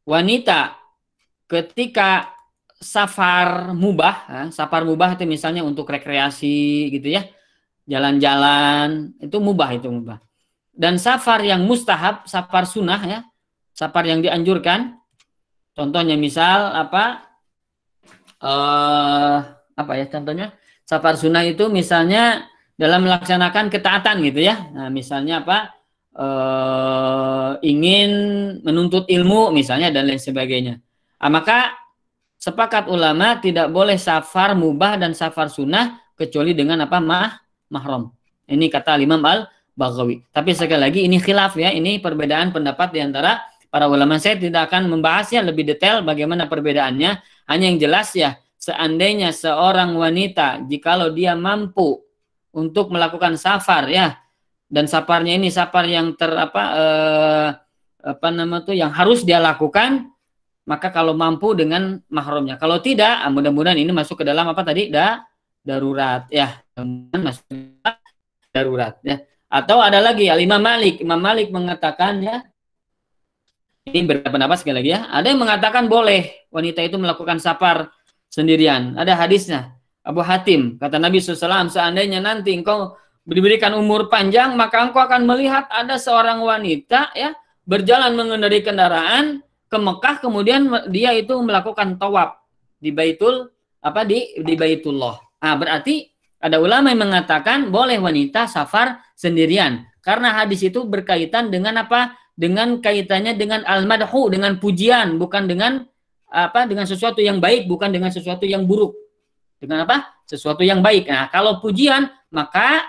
Speaker 3: wanita ketika safar mubah itu misalnya untuk rekreasi gitu ya, jalan-jalan, itu mubah. Dan safar yang mustahab, safar sunnah ya, safar yang dianjurkan, contohnya misal contohnya safar sunnah itu misalnya dalam melaksanakan ketaatan gitu ya. Nah, misalnya ingin menuntut ilmu misalnya dan lain sebagainya. Nah, maka sepakat ulama tidak boleh safar mubah dan safar sunnah kecuali dengan mahram. Ini kata Imam Al-Baghawi. Tapi sekali lagi ini khilaf ya, ini perbedaan pendapat di antara para ulama. Saya tidak akan membahasnya lebih detail bagaimana perbedaannya. Hanya yang jelas ya, seandainya seorang wanita jikalau dia mampu untuk melakukan safar ya, dan safarnya ini safar yang yang harus dia lakukan, maka kalau mampu dengan mahramnya. Kalau tidak, mudah-mudahan ini masuk ke dalam darurat ya. Masuk darurat ya. Atau ada lagi Imam Malik mengatakan ya, ini berpendapat sekali lagi ya, ada yang mengatakan boleh wanita itu melakukan safar sendirian. Ada hadisnya. Abu Hatim, kata Nabi SAW, seandainya nanti engkau diberikan umur panjang, maka engkau akan melihat ada seorang wanita ya berjalan mengendarai kendaraan ke Mekah, kemudian dia itu melakukan tawaf di Baitullah. Nah, berarti ada ulama yang mengatakan boleh wanita safar sendirian karena hadis itu berkaitan dengan apa? Dengan kaitannya dengan al-madhu, dengan pujian, bukan dengan dengan sesuatu yang baik, bukan dengan sesuatu yang buruk. Dengan apa? Sesuatu yang baik. Nah, kalau pujian maka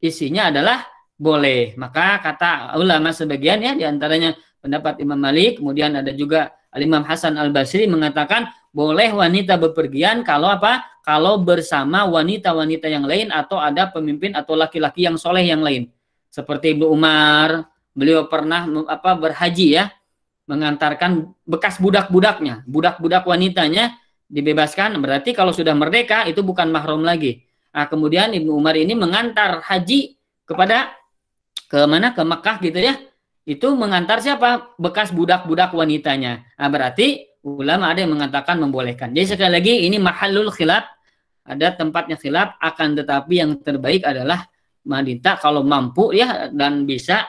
Speaker 3: isinya adalah boleh. Maka kata ulama sebagian ya, diantaranya pendapat Imam Malik, kemudian ada juga Imam Hasan Al-Basri mengatakan boleh wanita bepergian kalau apa? Kalau bersama wanita-wanita yang lain atau ada pemimpin atau laki-laki yang soleh yang lain. Seperti Ibnu Umar, beliau pernah berhaji ya, mengantarkan bekas budak-budaknya, budak-budak wanitanya dibebaskan. Berarti kalau sudah merdeka itu bukan mahram lagi. Nah, kemudian Ibnu Umar ini mengantar haji kepada ke mana? Ke Mekah gitu ya. Itu mengantar siapa? Bekas budak-budak wanitanya. Nah, berarti ulama ada yang mengatakan membolehkan. Jadi sekali lagi ini mahallul khilaf, ada tempatnya khilaf, akan tetapi yang terbaik adalah wanita kalau mampu ya dan bisa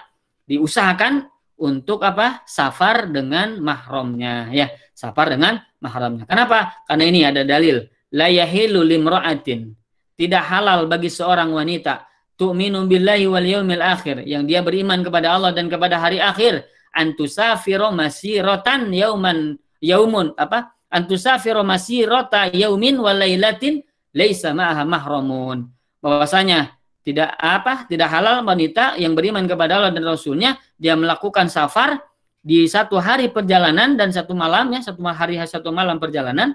Speaker 3: diusahakan untuk safar dengan mahramnya ya, safar dengan mahramnya. Kenapa? Karena ini ada dalil, la yahilu limra'atin, tidak halal bagi seorang wanita tu'minu billahi wal yaumil akhir, yang dia beriman kepada Allah dan kepada hari akhir, antusafiro masiratan antusafiro masirata yaumin walailatin laisa ma'aha mahramun, bahwasanya tidak halal wanita yang beriman kepada Allah dan Rasulnya dia melakukan safar di satu hari perjalanan dan satu malam ya, satu hari satu malam perjalanan,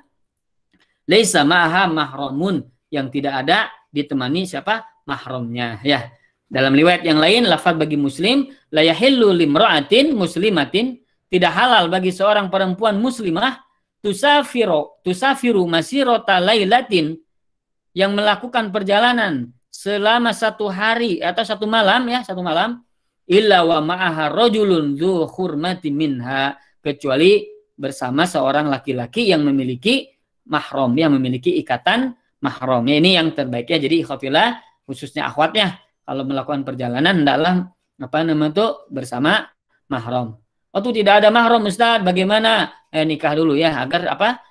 Speaker 3: laisa ma'aha mahramun, yang tidak ada ditemani siapa? Mahramnya ya. Dalam riwayat yang lain lafaz bagi muslim, la yahillu limra'atin muslimatin, tidak halal bagi seorang perempuan muslimah tusafiru masirata lailatin, yang melakukan perjalanan selama satu hari atau satu malam ya, satu malam, illa wa ma'aha rajulun dzu hurmati minha, kecuali bersama seorang laki-laki yang memiliki mahram, yang memiliki ikatan mahram. Ya, ini yang terbaiknya. Jadi ikhwafillah, khususnya akhwatnya kalau melakukan perjalanan hendaklah bersama mahram. Oh tuh tidak ada mahram Ustaz, bagaimana? Nikah dulu ya, agar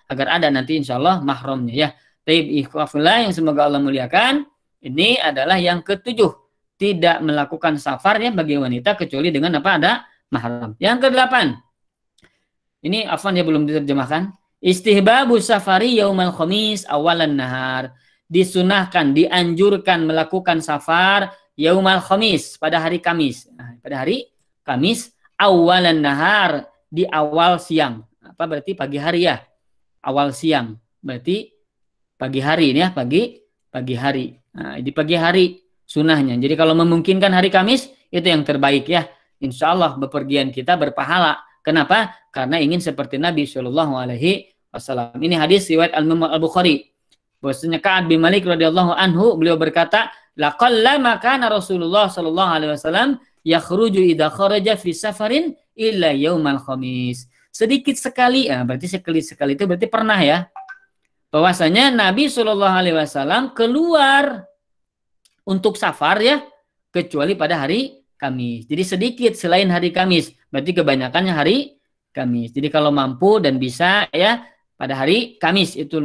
Speaker 3: agar ada nanti insyaallah mahramnya ya. Taib ikhwafillah yang semoga Allah muliakan. Ini adalah yang ketujuh, tidak melakukan safar ya bagi wanita kecuali dengan ada mahram. Yang kedelapan, ini afwan ya belum diterjemahkan. Istihbabu safari yaumal khamis awalan nahar, disunahkan, dianjurkan melakukan safar yaumal khamis, pada hari Kamis. Nah, pada hari Kamis awalan nahar, di awal siang. Apa berarti pagi hari ya? Awal siang. Berarti pagi hari ini ya, pagi hari. Nah, di pagi hari sunahnya. Jadi kalau memungkinkan hari Kamis itu yang terbaik ya. Insya Allah bepergian kita berpahala. Kenapa? Karena ingin seperti Nabi Shallallahu Alaihi Wasallam. Ini hadis riwayat Al-Bukhari. Bahwasanya Ka'ab bin Malik radhiyallahu anhu, beliau berkata, laqallama kana Rasulullah Shallallahu Alaihi Wasallam yakhruju idza kharaja fi safarin illa yaumal khamis. Sedikit sekali, berarti sekali itu berarti pernah ya. Bahwasanya Nabi Shallallahu Alaihi Wasallam keluar untuk safar ya, kecuali pada hari Kamis. Jadi sedikit selain hari Kamis, berarti kebanyakannya hari Kamis. Jadi kalau mampu dan bisa ya pada hari Kamis itu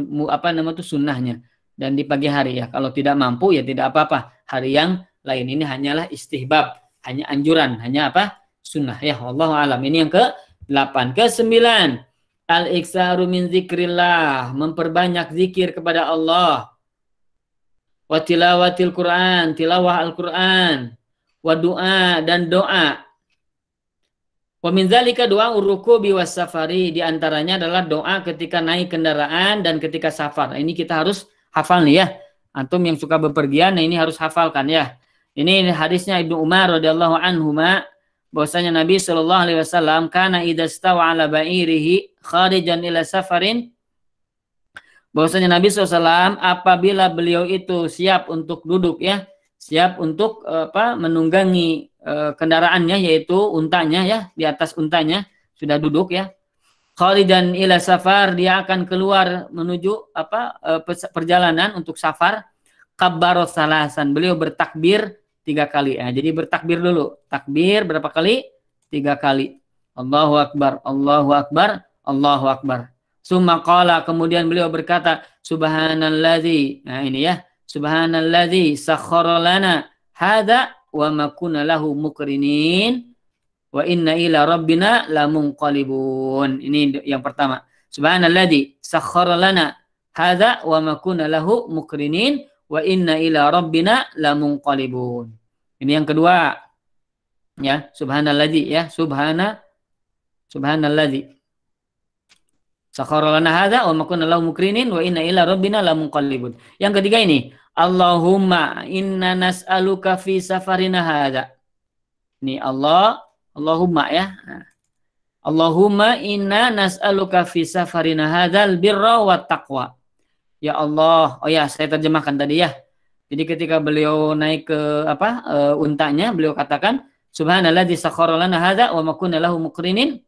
Speaker 3: sunnahnya, dan di pagi hari ya. Kalau tidak mampu ya tidak apa-apa. Hari yang lain ini hanyalah istihbab, hanya anjuran, hanya sunnah ya. Wallahu alam. Ini yang ke-8. Ke-9, al-iktsaru min zikrillah, memperbanyak zikir kepada Allah. Wa tilawatil Quran, tilawah Al-Quran. Wa doa, dan doa. Wa min dzalika doa urrukubi was safari, di antaranya adalah doa ketika naik kendaraan dan ketika safar. Nah, ini kita harus hafal nih ya. Antum yang suka bepergian, nah ini harus hafalkan ya. Ini hadisnya Ibnu Umar radhiyallahu anhuma, bahwasanya Nabi sallallahu alaihi wasallam kana idza stawa ala ba'irihi kharijan ila safarin, bahwasanya Nabi SAW apabila beliau itu siap untuk duduk ya, siap untuk menunggangi kendaraannya, yaitu untanya ya, di atas untanya sudah duduk ya, kharijan ila safar, dia akan keluar menuju perjalanan untuk safar, kabbaro salasan, beliau bertakbir 3 kali. Jadi bertakbir dulu. Takbir berapa kali? 3 kali. Allahu akbar, Allahu akbar, Allahu akbar. Summa qala, kemudian beliau berkata, subhanalladzi. Nah ini ya, subhanalladzi sakhkhara lana hadza wa ma kunna lahu muqrinin wa inna ila rabbina lamunqalibun. Ini yang pertama. Subhanalladzi sakhkhara lana hadza wa ma kunna lahu muqrinin wa inna ila rabbina lamunqalibun. Ini yang kedua. Ya, subhanalladzi ya, subhanalladzi sakhkhara lana hadza wa ma kunna lahu muqrinin wa inna ila rabbina lamunqalibun. Yang ketiga ini, Allahumma inna nas'aluka fi safarina hadza. Ini Allahumma ya. Allahumma inna nas'aluka fi safarina hadzal birra wat taqwa. Ya Allah, oh ya saya terjemahkan tadi ya. Jadi ketika beliau naik ke untanya, beliau katakan subhanalladzi sakhkhara lana hadza wa ma kunna lahu muqrinin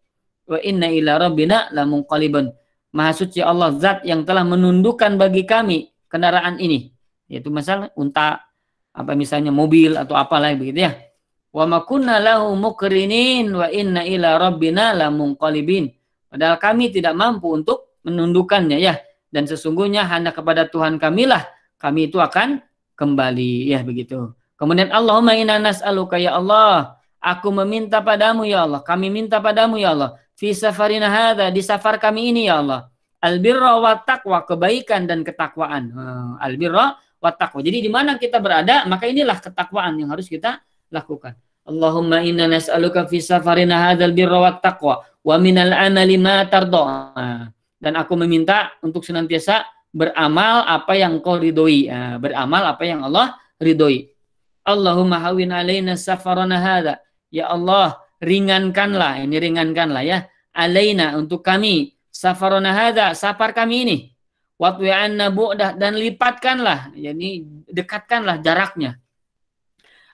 Speaker 3: wa inna ila rabbina lamunqalibun. Maha suci Allah, zat yang telah menundukkan bagi kami kendaraan ini, yaitu misal unta, misalnya mobil atau apalah begitu ya. Wa ma kunna lahu muqrinin wa inna ila rabbina lamunqalibin. Padahal kami tidak mampu untuk menundukkannya ya, dan sesungguhnya hanya kepada Tuhan kamilah kami itu akan kembali ya begitu. Kemudian Allahumma inna nas'aluka ya Allah, aku meminta padamu ya Allah, kami minta padamu ya Allah, fi safarina hadza, di safar kami ini ya Allah, albirra wa taqwa, kebaikan dan ketakwaan. Albirra wa taqwa. Jadi di mana kita berada, maka inilah ketakwaan yang harus kita lakukan. Allahumma inna nas'aluka fi safarina hadzal birra wat taqwa wa minal amali ma tarda. Dan aku meminta untuk senantiasa beramal apa yang Engkau ridhoi. Beramal apa yang Allah ridhoi. Allahumma hawin alaina safarana hadza. Ya Allah, ringankanlah, ini ringankanlah ya, alaina untuk kami, safarana hadza, safar kami ini. Watwi anna bu'dah, dan lipatkanlah, jadi dekatkanlah jaraknya.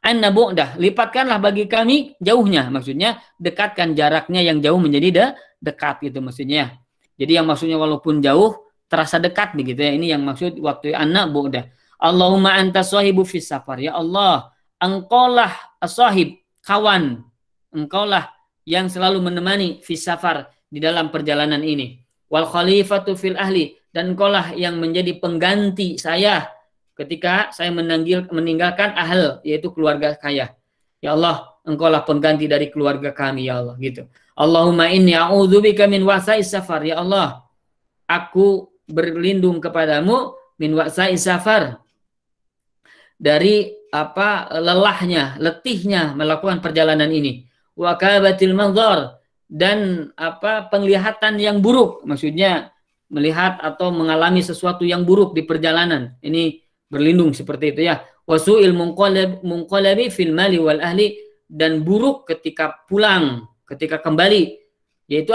Speaker 3: Anna bu'dah, lipatkanlah bagi kami jauhnya, maksudnya dekatkan jaraknya yang jauh menjadi dekat gitu maksudnya. Jadi yang maksudnya walaupun jauh terasa dekat begitu ya. Ini yang maksud waktu anna bu'dah. Allahumma anta sahibu fis safar. Ya Allah, Engkaulah as-sahib, kawan. Engkaulah yang selalu menemani fis safar, di dalam perjalanan ini. Wal khalifatu fil ahli, dan Engkaulah yang menjadi pengganti saya ketika saya meninggalkan ahl, yaitu keluarga saya. Ya Allah, Engkaulah pengganti dari keluarga kami ya Allah gitu. Allahumma inni a'udzubika min wasa'is safar. Ya Allah, aku berlindung kepadamu min wasa'is safar, dari lelahnya, letihnya melakukan perjalanan ini. Wa kabatil manzar, dan penglihatan yang buruk, maksudnya melihat atau mengalami sesuatu yang buruk di perjalanan. Ini berlindung seperti itu ya. Wasu'il munqalabi fil mali wal ahli, dan buruk ketika pulang, ketika kembali, yaitu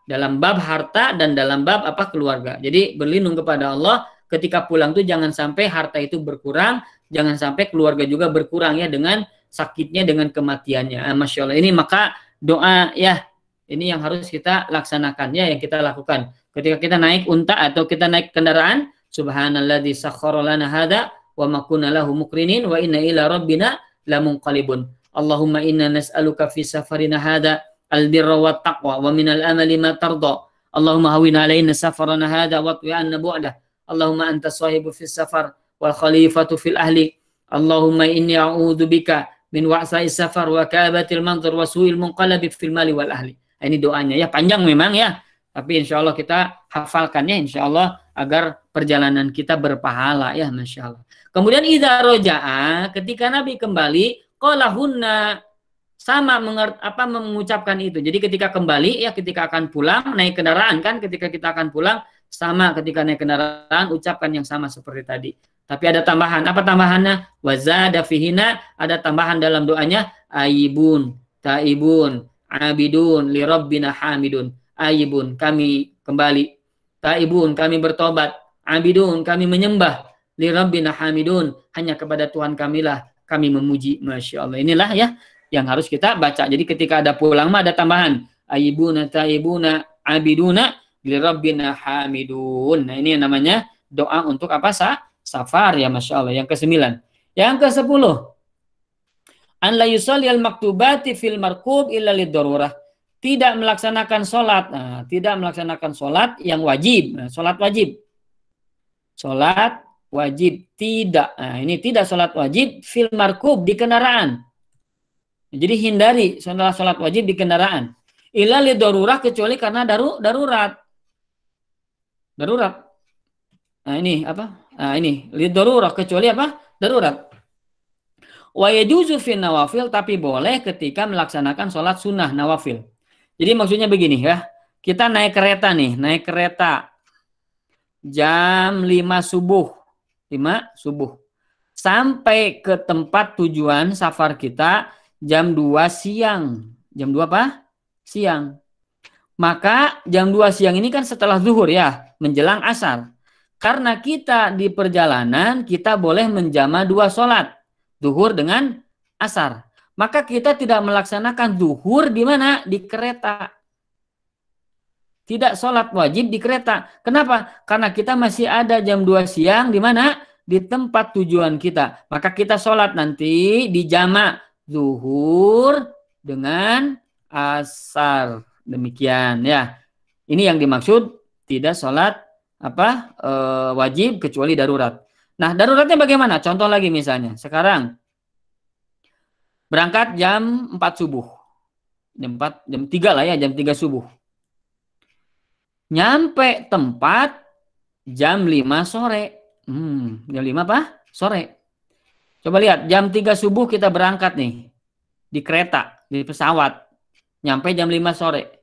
Speaker 3: dalam bab harta dan dalam bab keluarga. Jadi berlindung kepada Allah ketika pulang itu jangan sampai harta itu berkurang, jangan sampai keluarga juga berkurang ya dengan sakitnya, dengan kematiannya. Masya Allah, ini maka doa ya, ini yang harus kita laksanakan ya, yang kita lakukan ketika kita naik unta atau kita naik kendaraan. Subhanalladzi sakhkhara lana hadza wa ma kunna lahu muqrinin wa inna ila rabbina lamunqalibun. Allahumma inna nas'aluka fi safarina hadza albirra wat taqwa wa minal amali ma tarda. Allahumma hawwin alaina safarana hadza wa atwi anna bu'dah. Allahumma anta sahibu fis safar wal khalifatu fil ahli. Allahumma inni a'udzu bika min wa'sa'is safar wa kabatil manzar wa su'il munqalabi fil mali wal ahli. Ini doanya ya, panjang memang ya, tapi insya Allah kita hafalkan ya, insya Allah, agar perjalanan kita berpahala ya, Masya Allah. Kemudian idza roja'a, ketika Nabi kembali, qalahunna, sama mengucapkan itu. Jadi ketika kembali ya, ketika akan pulang naik kendaraan kan, ketika kita akan pulang sama, ketika naik kendaraan ucapkan yang sama seperti tadi. Tapi ada tambahan. Apa tambahannya? Wazada fihina, ada tambahan dalam doanya, ayibun, taibun, abidun, li rabbina hamidun. Ayibun, kami kembali. Taibun, kami bertobat. Abidun, kami menyembah. Li rabbina hamidun, hanya kepada Tuhan kamilah kami memuji. Masya Allah. Inilah ya yang harus kita baca. Jadi ketika ada pulang mah ada tambahan. Ayibuna, taibuna, abiduna, li rabbina hamidun. Nah ini yang namanya doa untuk safar ya, Masya Allah. Yang ke-9. Yang ke-10. An la yusalli al-maktubati fil markub illa lid-darurah. tidak melaksanakan sholat. Nah, tidak melaksanakan sholat yang wajib. Nah, sholat wajib. Sholat wajib tidak. Nah, ini tidak sholat wajib fil markub di kendaraan. Jadi hindari sholat wajib di kendaraan. Illa li darurah, kecuali karena darurat. Darurat. Nah, ini apa? Nah, ini li darurah, kecuali apa? Darurat. Wa yajuzu fi nawafil, tapi boleh ketika melaksanakan sholat sunnah nawafil. Jadi maksudnya begini ya, kita naik kereta nih, naik kereta jam 5 subuh, 5 subuh. Sampai ke tempat tujuan safar kita jam 2 siang. Jam 2 apa? Siang. Maka jam 2 siang ini kan setelah zuhur ya, menjelang asar. Karena kita di perjalanan, kita boleh menjama 2 sholat. Zuhur dengan asar. Maka kita tidak melaksanakan zuhur di mana? Di kereta. Tidak sholat wajib di kereta. Kenapa? Karena kita masih ada jam 2 siang di mana? Di tempat tujuan kita. Maka kita sholat nanti di jama zuhur dengan asar. Demikian ya. Ini yang dimaksud tidak sholat wajib kecuali darurat. Nah, daruratnya bagaimana? Contoh lagi misalnya. Sekarang berangkat jam 4 subuh. Jam 3 lah ya, jam 3 subuh. Nyampe tempat jam 5 sore. Jam 5 apa? Sore. Coba lihat, jam 3 subuh kita berangkat nih. Di kereta, di pesawat. Nyampe jam 5 sore.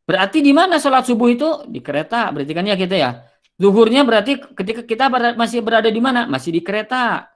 Speaker 3: Berarti di mana sholat subuh itu? Di kereta. Berarti kan ya kita ya. Zuhurnya berarti ketika kita masih berada di mana? Masih di kereta.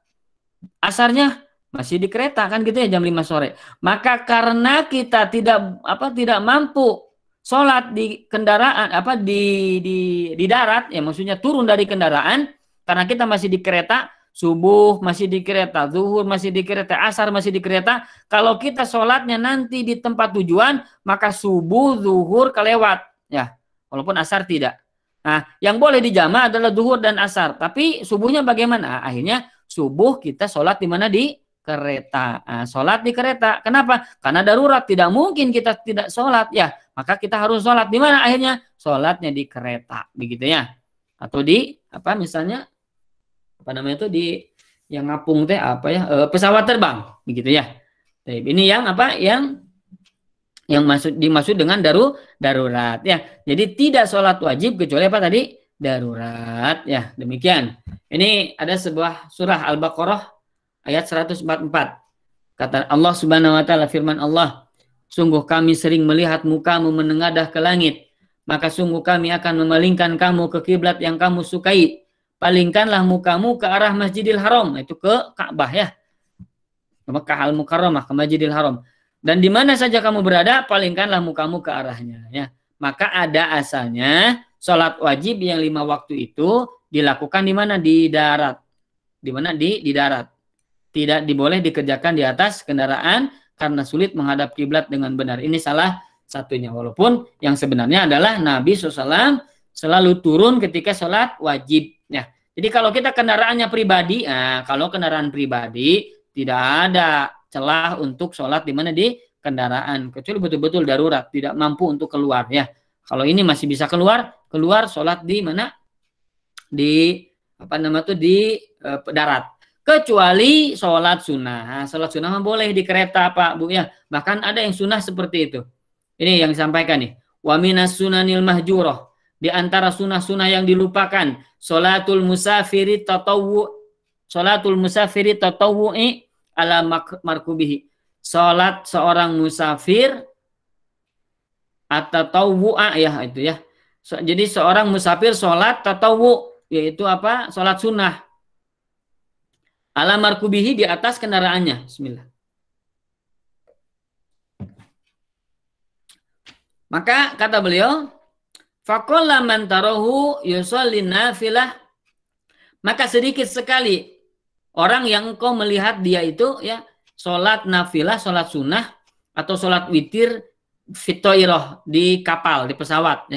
Speaker 3: Asarnya masih di kereta kan gitu ya, jam 5 sore. Maka karena kita tidak mampu sholat di kendaraan di darat ya, maksudnya turun dari kendaraan karena kita masih di kereta, subuh masih di kereta, zuhur masih di kereta, asar masih di kereta. Kalau kita sholatnya nanti di tempat tujuan, maka subuh, zuhur kelewat ya, walaupun asar tidak. Nah, yang boleh dijama adalah zuhur dan asar. Tapi subuhnya bagaimana? Akhirnya subuh kita sholat di mana? Di kereta. Nah, sholat di kereta. Kenapa? Karena darurat. Tidak mungkin kita tidak sholat. Ya, maka kita harus sholat di mana akhirnya? Sholatnya di kereta. Begitu ya. Atau di, misalnya, di yang ngapung teh pesawat terbang. Begitu ya. Ini yang dimaksud dengan darurat ya. Jadi tidak sholat wajib kecuali apa tadi? Darurat ya. Demikian. Ini ada sebuah surah Al-Baqarah ayat 144. Kata Allah Subhanahu wa taala, firman Allah, sungguh kami sering melihat mukamu menengadah ke langit, maka sungguh kami akan memalingkan kamu ke kiblat yang kamu sukai. Palingkanlah mukamu ke arah Masjidil Haram, itu ke Ka'bah ya. Ke Makkah Al-Mukarramah, ke Masjidil Haram. Dan di mana saja kamu berada, palingkanlah mukamu ke arahnya. Ya. Maka ada asalnya sholat wajib yang 5 waktu itu dilakukan di mana? Di darat. Di mana? Di darat. Tidak diboleh dikerjakan di atas kendaraan karena sulit menghadap kiblat dengan benar. Ini salah satunya. Walaupun yang sebenarnya adalah Nabi SAW selalu turun ketika sholat wajib. Ya. Jadi kalau kita kendaraannya pribadi, kalau kendaraan pribadi tidak ada celah untuk sholat di mana? Di kendaraan, kecuali betul-betul darurat, tidak mampu untuk keluar ya. Kalau ini masih bisa keluar sholat di mana? Di di darat. Kecuali sholat sunnah. Sholat sunnah boleh di kereta Pak Bu ya. Bahkan ada yang sunnah seperti itu. Ini yang disampaikan nih. Wa minas sunanil mahjurah. Di antara sunnah-sunnah yang dilupakan, sholatul musafiri tatawwu'i ala markubihi. Salat seorang musafir atau tatawwu'a ya itu ya. Jadi seorang musafir salat tatawwu, yaitu salat sunnah. Ala markubihi, di atas kendaraannya. Bismillah. Maka kata beliau, faqalla man tarahu yusalli nafilah. Maka sedikit sekali orang yang engkau melihat dia itu ya sholat nafilah, sholat sunnah atau sholat witir fitoiroh di kapal, di pesawat,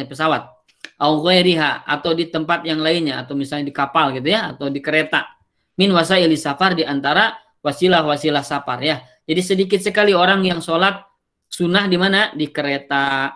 Speaker 3: au ghairiha, atau di tempat yang lainnya, atau misalnya di kapal gitu ya, atau di kereta. Min wasaili safar, di antara wasilah-wasilah safar ya. Jadi sedikit sekali orang yang sholat sunnah di mana? Di kereta,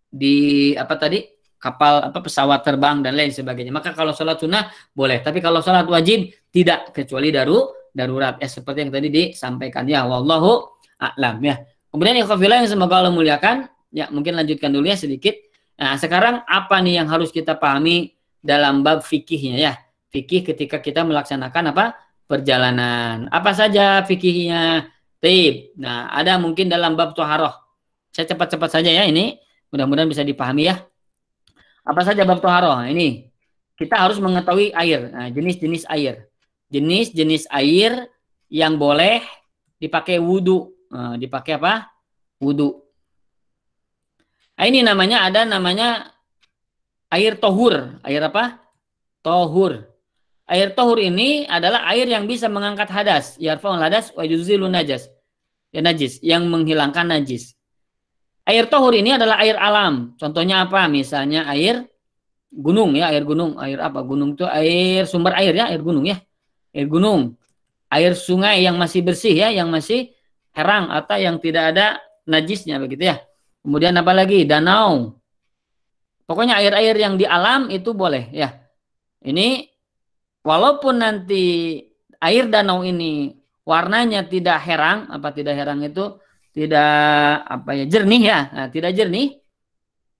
Speaker 3: di apa tadi? Kapal, apa pesawat terbang dan lain sebagainya. Maka kalau sholat sunnah boleh, tapi kalau sholat wajib tidak, kecuali darurat. Ya seperti yang tadi disampaikan ya. Wallahu a'lam ya. Kemudian ikhwafillah yang semoga Allah muliakan, ya mungkin lanjutkan dulu ya sedikit. Nah, sekarang apa nih yang harus kita pahami dalam bab fikihnya ya? Fikih ketika kita melaksanakan apa? Perjalanan. Apa saja fikihnya? Taib. Nah, ada mungkin dalam bab toharoh. Saya cepat-cepat saja ya ini. Mudah-mudahan bisa dipahami ya. Apa saja bab toharoh? Nah, ini kita harus mengetahui air. Nah, jenis-jenis air. Jenis-jenis air yang boleh dipakai wudhu. Nah, dipakai apa? Wudhu. Nah, ini ada namanya air tohur. Air apa? Tohur. Air tohur ini adalah air yang bisa mengangkat hadas. Yarfa'ul hadas wa yuzilun najas. Ya najis, yang menghilangkan najis. Air tohur ini adalah air alam. Contohnya apa? Misalnya air gunung ya, air gunung. Air apa? Gunung itu air sumber air ya, air gunung ya. Air gunung. Air sungai yang masih bersih ya, yang masih herang atau yang tidak ada najisnya begitu ya. Kemudian apa lagi? Danau. Pokoknya air-air yang di alam itu boleh ya. Ini walaupun nanti air danau ini warnanya tidak herang, apa tidak herang itu tidak apa ya, jernih ya. Nah, tidak jernih.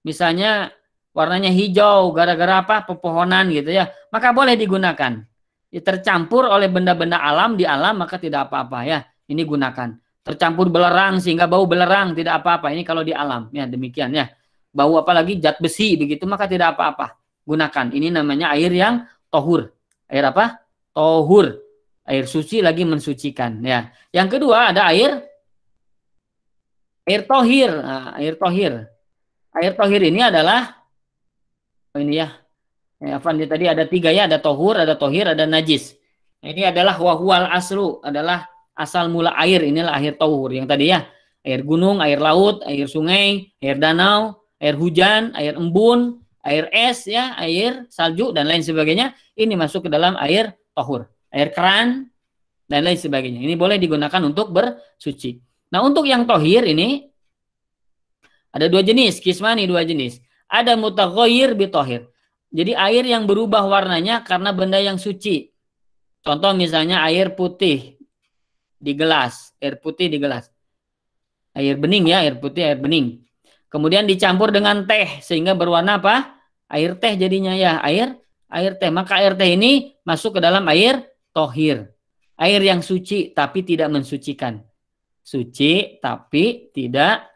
Speaker 3: Misalnya warnanya hijau gara-gara apa? Pepohonan gitu ya. Maka boleh digunakan. Ya, tercampur oleh benda-benda alam di alam maka tidak apa-apa ya. Ini gunakan. Tercampur belerang sehingga bau belerang tidak apa-apa. Ini kalau di alam ya, demikian ya. Bau apalagi zat besi begitu maka tidak apa-apa. Gunakan. Ini namanya air yang tohur. Air apa? Tohur. Air suci lagi mensucikan ya. Yang kedua ada air tohir. Nah, air tohir. Air tohir ini adalah ini ya. Afan tadi ada 3 ya, ada tohur, ada tohir, ada najis. Nah, ini adalah wahwal aslu, adalah asal mula air. Inilah air tohur yang tadi ya. Air gunung, air laut, air sungai, air danau, air hujan, air embun, air es ya, air salju dan lain sebagainya. Ini masuk ke dalam air tohur. Air keran dan lain sebagainya. Ini boleh digunakan untuk bersuci. Nah, untuk yang tohir ini ada 2 jenis, kismani 2 jenis. Ada mutaghayyir bitohir. Jadi air yang berubah warnanya karena benda yang suci. Contoh misalnya air putih di gelas, air putih di gelas. Air bening ya, air putih, air bening. Kemudian dicampur dengan teh sehingga berwarna apa? Air teh jadinya ya, air teh. Maka air teh ini masuk ke dalam air tohir. Air yang suci tapi tidak mensucikan. Suci tapi tidak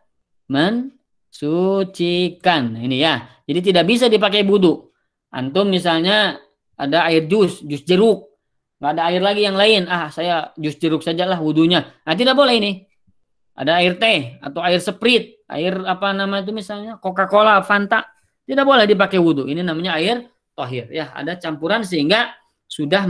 Speaker 3: mensucikan. Ini ya. Jadi tidak bisa dipakai wudu. Antum misalnya ada air jus jeruk. Nggak ada air lagi yang lain. Saya jus jeruk sajalah wudunya. Nah, tidak boleh ini. Ada air teh atau air Sprite, air apa nama itu misalnya Coca-Cola, Fanta. Tidak boleh dipakai wudu. Ini namanya air tohir. Ya, ada campuran sehingga sudah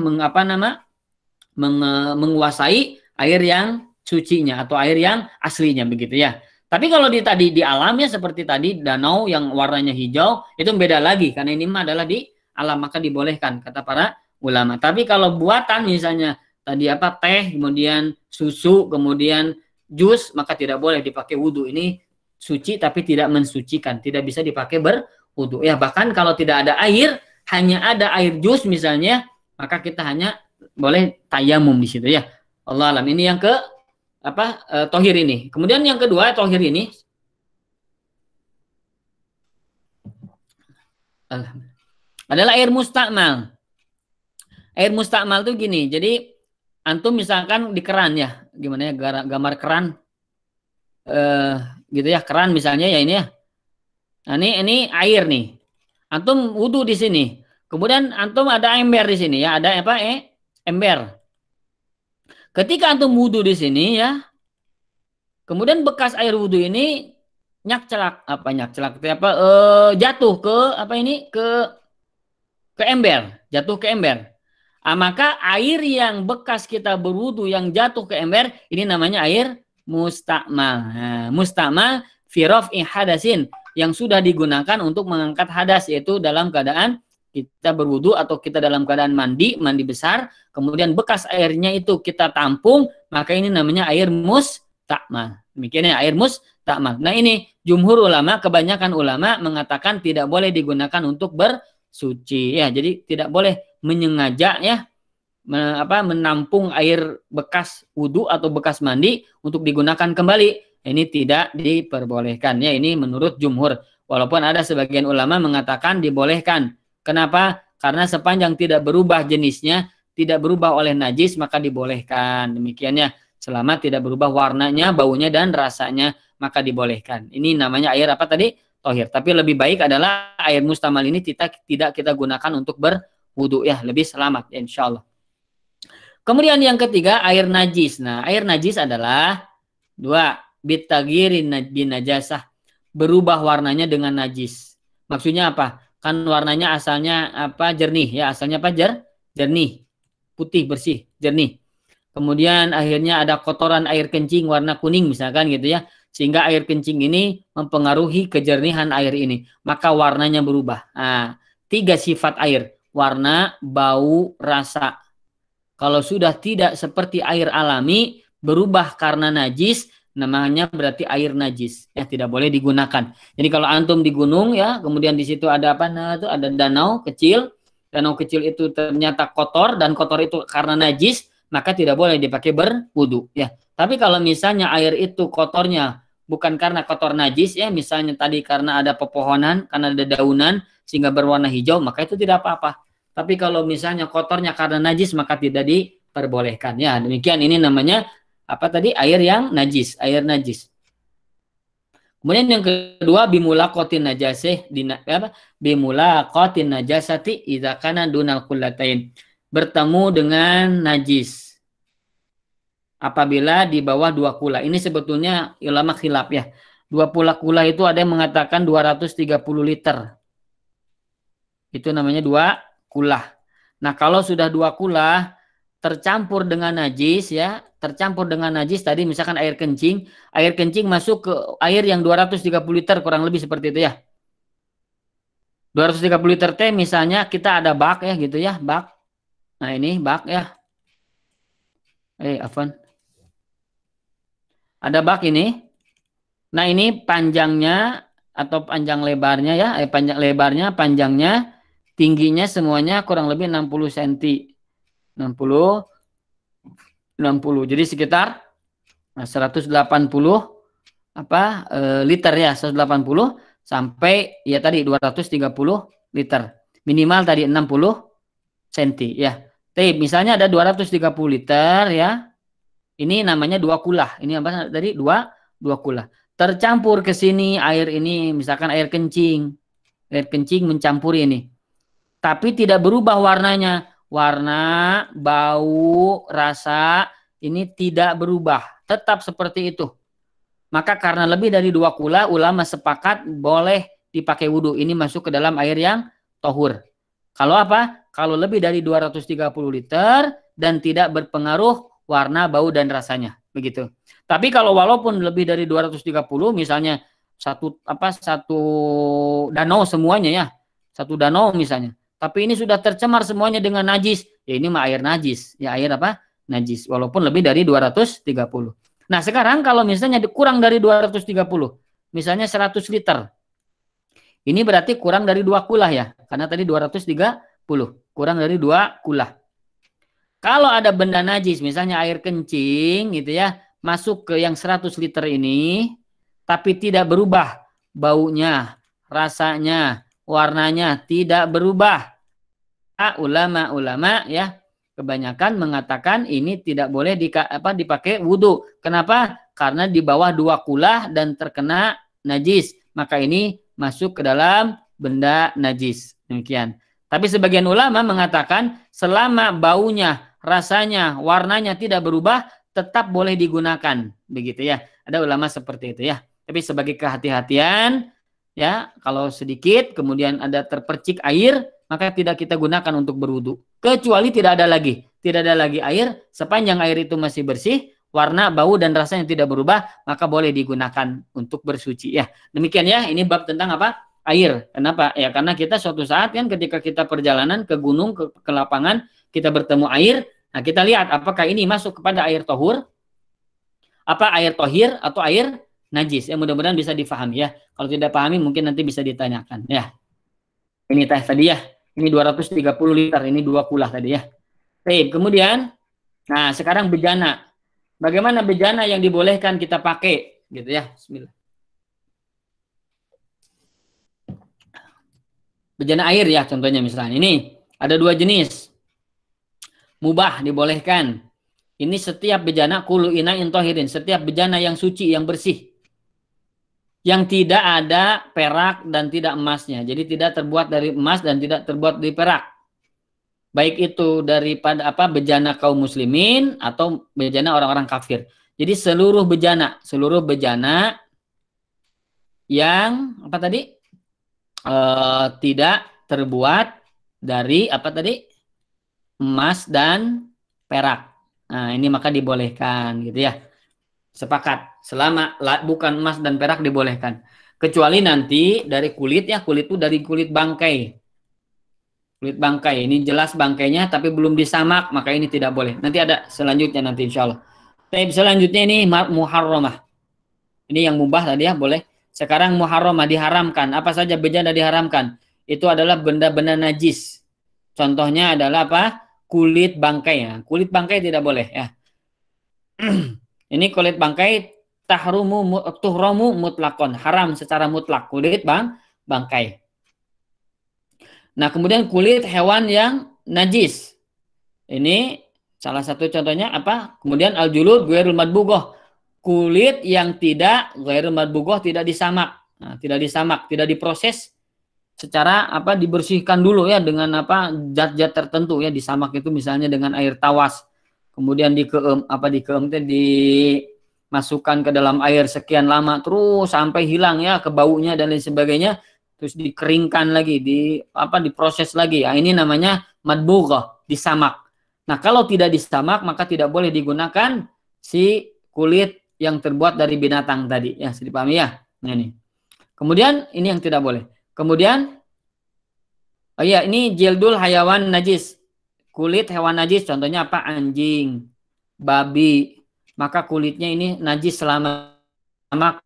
Speaker 3: menguasai air yang sucinya atau air yang aslinya begitu ya. Tapi kalau tadi di alam ya seperti tadi danau yang warnanya hijau itu beda lagi karena ini adalah di alam maka dibolehkan kata para ulama. Tapi kalau buatan misalnya tadi apa teh kemudian susu kemudian jus maka tidak boleh dipakai wudu. Ini suci tapi tidak mensucikan, tidak bisa dipakai berwudu. Ya bahkan kalau tidak ada air hanya ada air jus misalnya maka kita hanya boleh tayamum di situ ya. Allah alam. Ini yang ke tohir ini. Kemudian yang kedua tohir ini adalah air mustakmal. Air mustakmal tuh gini. Jadi antum misalkan di keran ya, gimana ya gambar keran, gitu ya keran misalnya ya ini ya. Nah ini air nih. Antum wudu di sini. Kemudian antum ada ember di sini ya, ada apa ember. Ketika antum wudu di sini ya, kemudian bekas air wudu ini jatuh ke ember, maka air yang bekas kita berwudu yang jatuh ke ember ini namanya air mustakmal. Nah, mustakmal fi raf'i hadasin yang sudah digunakan untuk mengangkat hadas yaitu dalam keadaan kita berwudu atau kita dalam keadaan mandi besar, kemudian bekas airnya itu kita tampung, maka ini namanya air mustakmal. Demikian ya, air mustakmal. Nah ini jumhur ulama, kebanyakan ulama mengatakan tidak boleh digunakan untuk bersuci ya. Jadi tidak boleh menyengaja ya menampung air bekas wudhu atau bekas mandi untuk digunakan kembali. Ini tidak diperbolehkan ya. Ini menurut jumhur. Walaupun ada sebagian ulama mengatakan dibolehkan. Kenapa? Karena sepanjang tidak berubah jenisnya, tidak berubah oleh najis, maka dibolehkan. Demikiannya. Selama tidak berubah warnanya, baunya, dan rasanya, maka dibolehkan. Ini namanya air apa tadi? Tohir. Tapi lebih baik adalah air mustamal ini tidak kita gunakan untuk berwudu ya. Lebih selamat ya, insya Allah. Kemudian yang ketiga, air najis. Nah, air najis adalah dua, bitagirin binajasah. Berubah warnanya dengan najis. Maksudnya apa? Kan warnanya asalnya apa? Jernih ya. Asalnya apa? Jernih. Putih, bersih, jernih. Kemudian akhirnya ada kotoran air kencing warna kuning misalkan gitu ya. Sehingga air kencing ini mempengaruhi kejernihan air ini. Maka warnanya berubah. Nah, 3 sifat air. Warna, bau, rasa. Kalau sudah tidak seperti air alami, berubah karena najis, namanya berarti air najis. Ya, tidak boleh digunakan. Jadi kalau antum di gunung ya, kemudian di situ ada apa? Nah, itu ada danau kecil. Danau kecil itu ternyata kotor dan kotor itu karena najis, maka tidak boleh dipakai berwudu ya. Tapi kalau misalnya air itu kotornya bukan karena kotor najis ya, misalnya tadi karena ada pepohonan, karena ada daunan sehingga berwarna hijau, maka itu tidak apa-apa. Tapi kalau misalnya kotornya karena najis, maka tidak diperbolehkan ya. Demikian, ini namanya apa tadi? Air yang najis, air najis. Kemudian yang kedua, bimulaqatin najasih bimulaqatin najasati idza kana dunal kullatain. Bertemu dengan najis apabila di bawah 2 kula. Ini sebetulnya ulama khilaf ya. 2 kula itu ada yang mengatakan 230 liter. Itu namanya 2 kula. Nah, kalau sudah 2 kula tercampur dengan najis ya, tercampur dengan najis tadi misalkan air kencing masuk ke air yang 230 liter kurang lebih seperti itu ya. 230 liter teh misalnya kita ada bak ya gitu ya, bak. Nah, ini bak ya. Afwan. Ada bak ini. Nah, ini panjangnya atau panjang lebarnya ya, panjang lebarnya, panjangnya, tingginya semuanya kurang lebih 60 cm. 60. Jadi sekitar 180 liter ya, 180 sampai ya tadi 230 liter. Minimal tadi 60 cm ya. Tapi misalnya ada 230 liter ya. Ini namanya 2 kulah. Ini apa tadi? 2 kulah. Tercampur ke sini air ini, misalkan air kencing. Air kencing mencampuri ini. Tapi tidak berubah warnanya. Warna, bau, rasa ini tidak berubah. Tetap seperti itu. Maka karena lebih dari 2 kulah, ulama sepakat boleh dipakai wudhu. Ini masuk ke dalam air yang tohur. Kalau apa? Kalau lebih dari 230 liter dan tidak berpengaruh warna, bau, dan rasanya. Begitu. Tapi kalau walaupun lebih dari 230, misalnya satu danau semuanya ya. Satu danau misalnya. Tapi ini sudah tercemar semuanya dengan najis. Ya ini mah air najis. Ya air apa? Najis. Walaupun lebih dari 230. Nah sekarang kalau misalnya kurang dari 230. Misalnya 100 liter. Ini berarti kurang dari 2 kulah ya. Karena tadi 230. Kurang dari 2 kulah. Kalau ada benda najis, misalnya air kencing gitu ya, masuk ke yang 100 liter ini, tapi tidak berubah baunya, rasanya, warnanya tidak berubah. Ulama-ulama ya, kebanyakan mengatakan ini tidak boleh dipakai wudhu. Kenapa? Karena di bawah 2 kulah dan terkena najis. Maka ini masuk ke dalam benda najis. Demikian. Tapi sebagian ulama mengatakan selama baunya, rasanya, warnanya tidak berubah, tetap boleh digunakan. Begitu ya. Ada ulama seperti itu ya. Tapi sebagai kehati-hatian, ya, kalau sedikit kemudian ada terpercik air, maka tidak kita gunakan untuk berwudu. Kecuali tidak ada lagi air, sepanjang air itu masih bersih, warna, bau, dan rasanya tidak berubah, maka boleh digunakan untuk bersuci ya. Demikian ya, ini bab tentang apa? Air. Kenapa? Ya karena kita suatu saat kan ketika kita perjalanan ke gunung, ke lapangan, kita bertemu air, nah kita lihat apakah ini masuk kepada air tohur Apa air tohir atau air najis? Ya mudah-mudahan bisa difahami ya. Kalau tidak pahami mungkin nanti bisa ditanyakan ya. Ini teh tadi ya. Ini 230 liter, ini 2 kulah tadi ya. Baik, kemudian nah sekarang bejana. Bagaimana bejana yang dibolehkan kita pakai gitu ya. Bismillah. Bejana air ya contohnya misalnya. Ini ada 2 jenis. Mubah dibolehkan. Ini setiap bejana kulu ina'in tohirin. Setiap bejana yang suci, yang bersih. Yang tidak ada perak dan tidak emasnya. Jadi tidak terbuat dari emas dan tidak terbuat dari perak. Baik itu daripada bejana kaum muslimin atau bejana orang-orang kafir. Jadi seluruh bejana yang tidak terbuat dari emas dan perak. Nah, ini maka dibolehkan gitu ya. Sepakat, selama bukan emas dan perak dibolehkan. Kecuali nanti dari kulit ya, kulit itu dari kulit bangkai. Kulit bangkai, ini jelas bangkainya tapi belum disamak, maka ini tidak boleh. Nanti ada selanjutnya nanti insya Allah. Tapi selanjutnya ini muharramah. Ini yang mubah tadi ya, boleh. Sekarang muharramah diharamkan. Apa saja bejana diharamkan? Itu adalah benda-benda najis. Contohnya adalah apa? Kulit bangkai ya. Kulit bangkai tidak boleh ya. Ini kulit bangkai tuhromu mutlakon, haram secara mutlak kulit bangkai. Nah, kemudian kulit hewan yang najis. Ini salah satu contohnya apa? Kemudian al-julud ghairul madbughah. Kulit yang tidak ghairul madbughah, tidak disamak. Nah, tidak disamak, tidak diproses secara dibersihkan dulu ya dengan zat-zat tertentu ya, disamak itu misalnya dengan air tawas. Kemudian dimasukkan ke dalam air sekian lama terus sampai hilang ya kebaunya dan lain sebagainya, terus dikeringkan lagi, diproses lagi. Nah, ini namanya madbughah, disamak. Nah, kalau tidak disamak maka tidak boleh digunakan si kulit yang terbuat dari binatang tadi ya, sudah dipahami ya. Nah, ini. Kemudian ini yang tidak boleh. Kemudian ini jildul hayawan najis. Kulit hewan najis contohnya apa? Anjing, babi. Maka kulitnya ini najis selama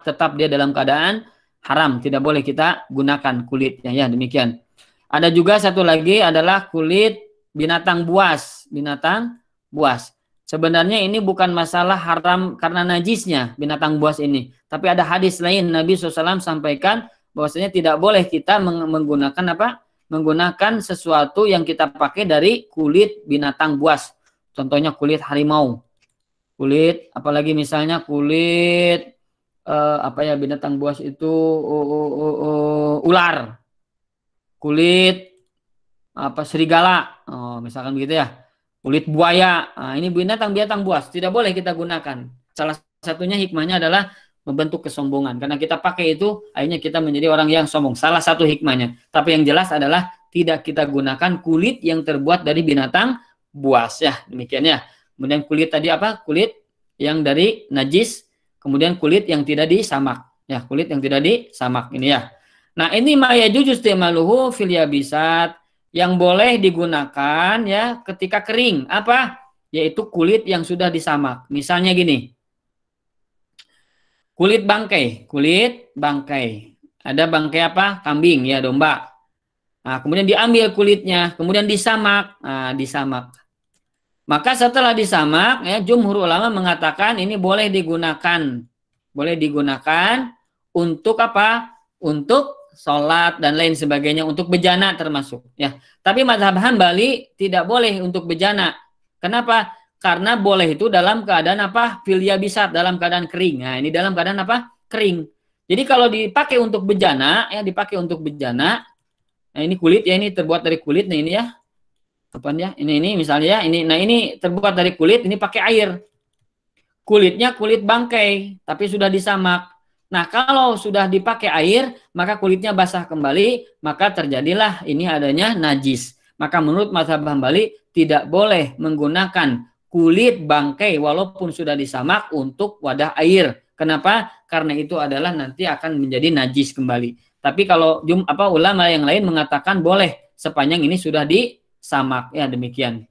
Speaker 3: tetap dia dalam keadaan haram, tidak boleh kita gunakan kulitnya ya, demikian. Ada juga satu lagi adalah kulit binatang buas. Binatang buas. Sebenarnya ini bukan masalah haram karena najisnya binatang buas ini, tapi ada hadis lain Nabi SAW sampaikan bahwasanya tidak boleh kita menggunakan sesuatu yang kita pakai dari kulit binatang buas. Contohnya kulit harimau. Kulit, apalagi misalnya kulit binatang buas itu ular. Kulit serigala. Oh, misalkan begitu ya. Kulit buaya. Nah, ini binatang buas, tidak boleh kita gunakan. Salah satunya hikmahnya adalah membentuk kesombongan. Karena kita pakai itu, akhirnya kita menjadi orang yang sombong. Salah satu hikmahnya. Tapi yang jelas adalah tidak kita gunakan kulit yang terbuat dari binatang buas. Ya, demikian ya. Kemudian kulit tadi kulit yang dari najis. Kemudian kulit yang tidak disamak. Ya, kulit yang tidak disamak. Ini ya. Nah, ini ma yajuzu istimaluhu fil yabisat. Yang boleh digunakan ya ketika kering. Apa? Yaitu kulit yang sudah disamak. Misalnya gini. Kulit bangkai. Ada bangkai kambing ya, domba. Nah, kemudian diambil kulitnya, kemudian disamak. Nah, disamak. Maka setelah disamak ya, jumhur ulama mengatakan ini boleh digunakan. Boleh digunakan untuk Untuk sholat dan lain sebagainya, untuk bejana termasuk ya. Tapi mazhab Hambali tidak boleh untuk bejana. Kenapa? Karena boleh itu dalam keadaan fil yabisat, dalam keadaan kering. Nah, ini dalam keadaan kering. Jadi kalau dipakai untuk bejana ya, nah ini kulit ya, ini terbuat dari kulit. Nah, ini ya. Kapan ya? Ini misalnya ya, ini terbuat dari kulit, ini pakai air. Kulitnya kulit bangkai, tapi sudah disamak. Nah, kalau sudah dipakai air, maka kulitnya basah kembali, maka terjadilah ini adanya najis. Maka menurut mazhab Hambali tidak boleh menggunakan kulit bangkai walaupun sudah disamak untuk wadah air. Kenapa? Karena itu adalah nanti akan menjadi najis kembali. Tapi kalau ulama yang lain mengatakan boleh sepanjang ini sudah disamak ya, demikian.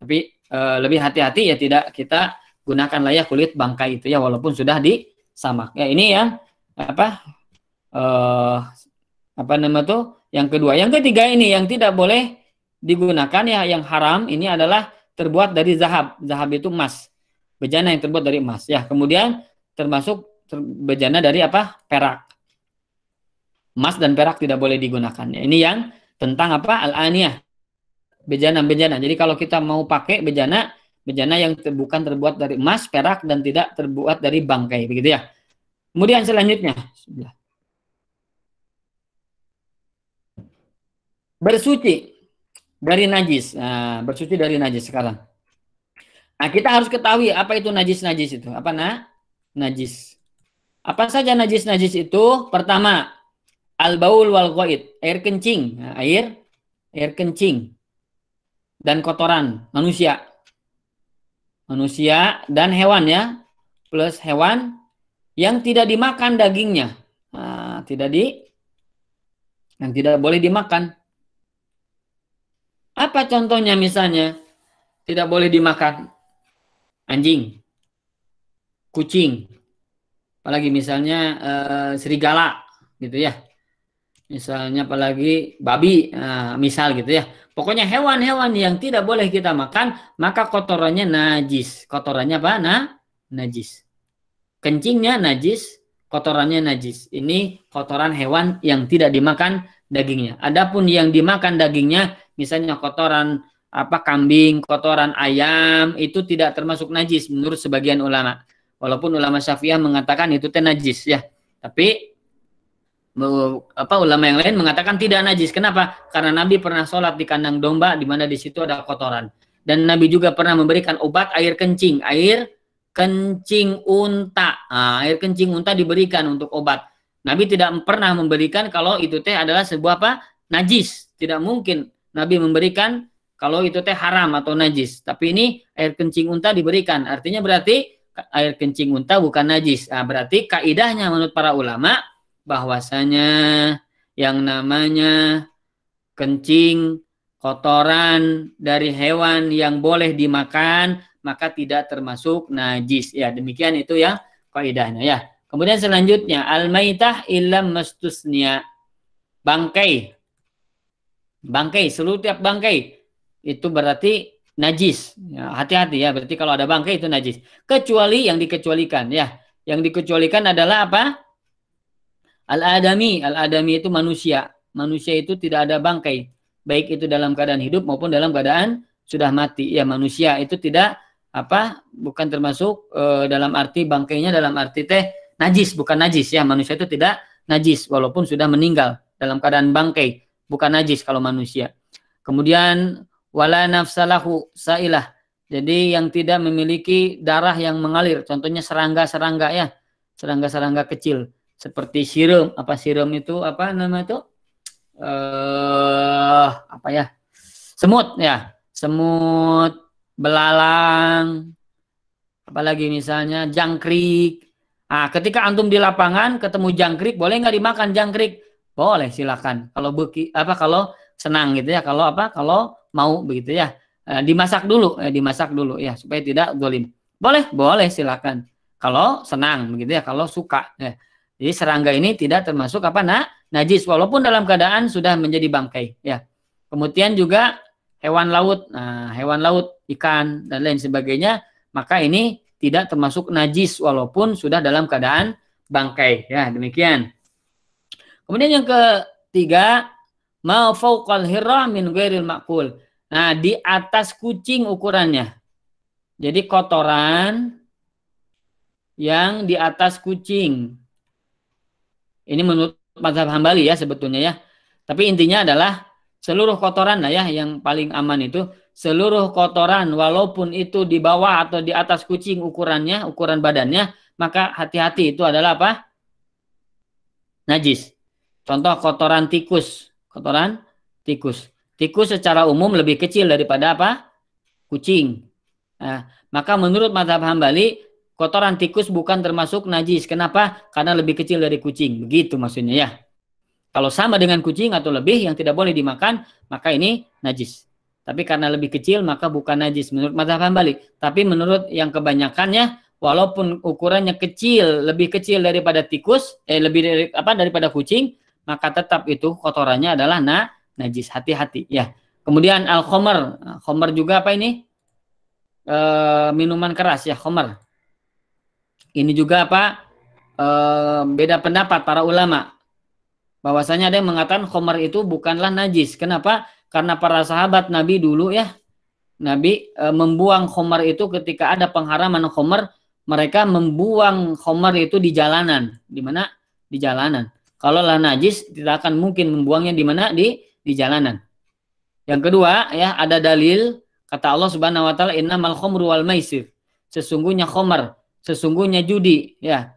Speaker 3: Tapi lebih hati-hati ya, tidak kita gunakanlah ya kulit bangkai itu ya, walaupun sudah disamak. Ya ini yang apa nama tuh yang kedua. Yang ketiga ini yang tidak boleh digunakan ya, yang haram ini adalah terbuat dari zahab. Zahab itu emas. Bejana yang terbuat dari emas ya. Kemudian termasuk bejana dari apa? Perak. Emas dan perak tidak boleh digunakan. Ya, ini yang tentang apa? Al-aniyah. Bejana-bejana. Jadi kalau kita mau pakai bejana yang bukan terbuat dari emas, perak dan tidak terbuat dari bangkai, begitu ya. Kemudian selanjutnya bersuci dari najis. Nah, bersuci dari najis sekarang. Nah, kita harus ketahui apa itu najis-najis itu. Apa najis? Apa saja najis-najis itu? Pertama, al-baul wal ghaid, air kencing. Nah, air kencing dan kotoran manusia. Manusia dan hewan ya. Plus hewan yang tidak dimakan dagingnya. Nah, yang tidak boleh dimakan. Apa contohnya misalnya? Tidak boleh dimakan anjing, kucing, apalagi misalnya serigala gitu ya. Misalnya apalagi babi, misal gitu ya. Pokoknya hewan-hewan yang tidak boleh kita makan, maka kotorannya najis. Kotorannya apa? Najis. Kencingnya najis, kotorannya najis. Ini kotoran hewan yang tidak dimakan dagingnya. Adapun yang dimakan dagingnya, misalnya kotoran kambing, kotoran ayam, itu tidak termasuk najis menurut sebagian ulama. Walaupun ulama Syafi'iyah mengatakan itu najis ya. Tapi ulama yang lain mengatakan tidak najis. Kenapa? Karena Nabi pernah sholat di kandang domba di mana di situ ada kotoran. Dan Nabi juga pernah memberikan obat air kencing unta. Nah, air kencing unta diberikan untuk obat. Nabi tidak pernah memberikan kalau itu adalah sebuah najis. Tidak mungkin Nabi memberikan kalau itu haram atau najis. Tapi ini air kencing unta diberikan. Artinya berarti air kencing unta bukan najis. Nah, berarti kaidahnya menurut para ulama bahwasanya yang namanya kencing, kotoran dari hewan yang boleh dimakan maka tidak termasuk najis. Ya, demikian itu ya kaidahnya ya. Kemudian selanjutnya al-maitah illam mastusnya. Bangkai, seluruh tiap bangkai itu berarti najis. Ya, hati-hati ya, berarti kalau ada bangkai itu najis. Kecuali yang dikecualikan ya. Yang dikecualikan adalah apa? Al-adami itu manusia. Manusia itu tidak ada bangkai, baik itu dalam keadaan hidup maupun dalam keadaan sudah mati. Ya, manusia itu tidak bukan termasuk dalam arti bangkainya dalam arti najis, bukan najis ya. Manusia itu tidak najis walaupun sudah meninggal dalam keadaan bangkai, bukan najis kalau manusia. Kemudian wala nafsalahu sailah. Jadi yang tidak memiliki darah yang mengalir, contohnya serangga-serangga ya. Serangga-serangga kecil seperti sirum. Apa sirum itu? Apa nama itu? Semut ya. Semut, belalang, apalagi misalnya jangkrik. Nah, ketika antum di lapangan ketemu jangkrik, boleh nggak dimakan jangkrik? Boleh, silakan. Kalau kalau senang gitu ya. Kalau mau begitu ya. Dimasak dulu ya supaya tidak zalim. Boleh silakan. Kalau senang begitu ya, kalau suka ya. Jadi serangga ini tidak termasuk najis walaupun dalam keadaan sudah menjadi bangkai ya. Kemudian juga hewan laut. Nah, hewan laut, ikan dan lain sebagainya, maka ini tidak termasuk najis walaupun sudah dalam keadaan bangkai ya. Demikian. Kemudian yang ketiga, ma fauqal hirra min ghairil ma'kul. Nah, di atas kucing ukurannya. Jadi kotoran yang di atas kucing. Ini menurut mazhab Hambali ya sebetulnya ya. Tapi intinya adalah seluruh kotoran lah ya, yang paling aman itu seluruh kotoran walaupun itu di bawah atau di atas kucing ukurannya, ukuran badannya, maka hati-hati itu adalah najis. Contoh kotoran tikus. Tikus secara umum lebih kecil daripada kucing. Nah, maka menurut mazhab Hambali kotoran tikus bukan termasuk najis. Kenapa? Karena lebih kecil dari kucing. Begitu maksudnya ya. Kalau sama dengan kucing atau lebih yang tidak boleh dimakan, maka ini najis. Tapi karena lebih kecil maka bukan najis menurut mazhab Hambali. Tapi menurut yang kebanyakannya, walaupun ukurannya kecil, lebih kecil daripada tikus, lebih dari daripada kucing, maka tetap itu kotorannya adalah najis. Hati-hati ya. Kemudian al-khamr. Khamr juga apa ini? Minuman keras ya, khamr. Ini juga apa? Beda pendapat para ulama. Bahwasanya ada yang mengatakan khamr itu bukanlah najis. Kenapa? Karena para sahabat Nabi dulu ya, Nabi membuang khamr itu ketika ada pengharaman khamr, mereka membuang khamr itu di jalanan. Di mana? Di jalanan. Kalau lah najis tidak akan mungkin membuangnya di mana? Di jalanan. Yang kedua ya, ada dalil kata Allah Subhanahu wa taala, innamal khamru wal maisir. Sesungguhnya khamr, sesungguhnya judi ya.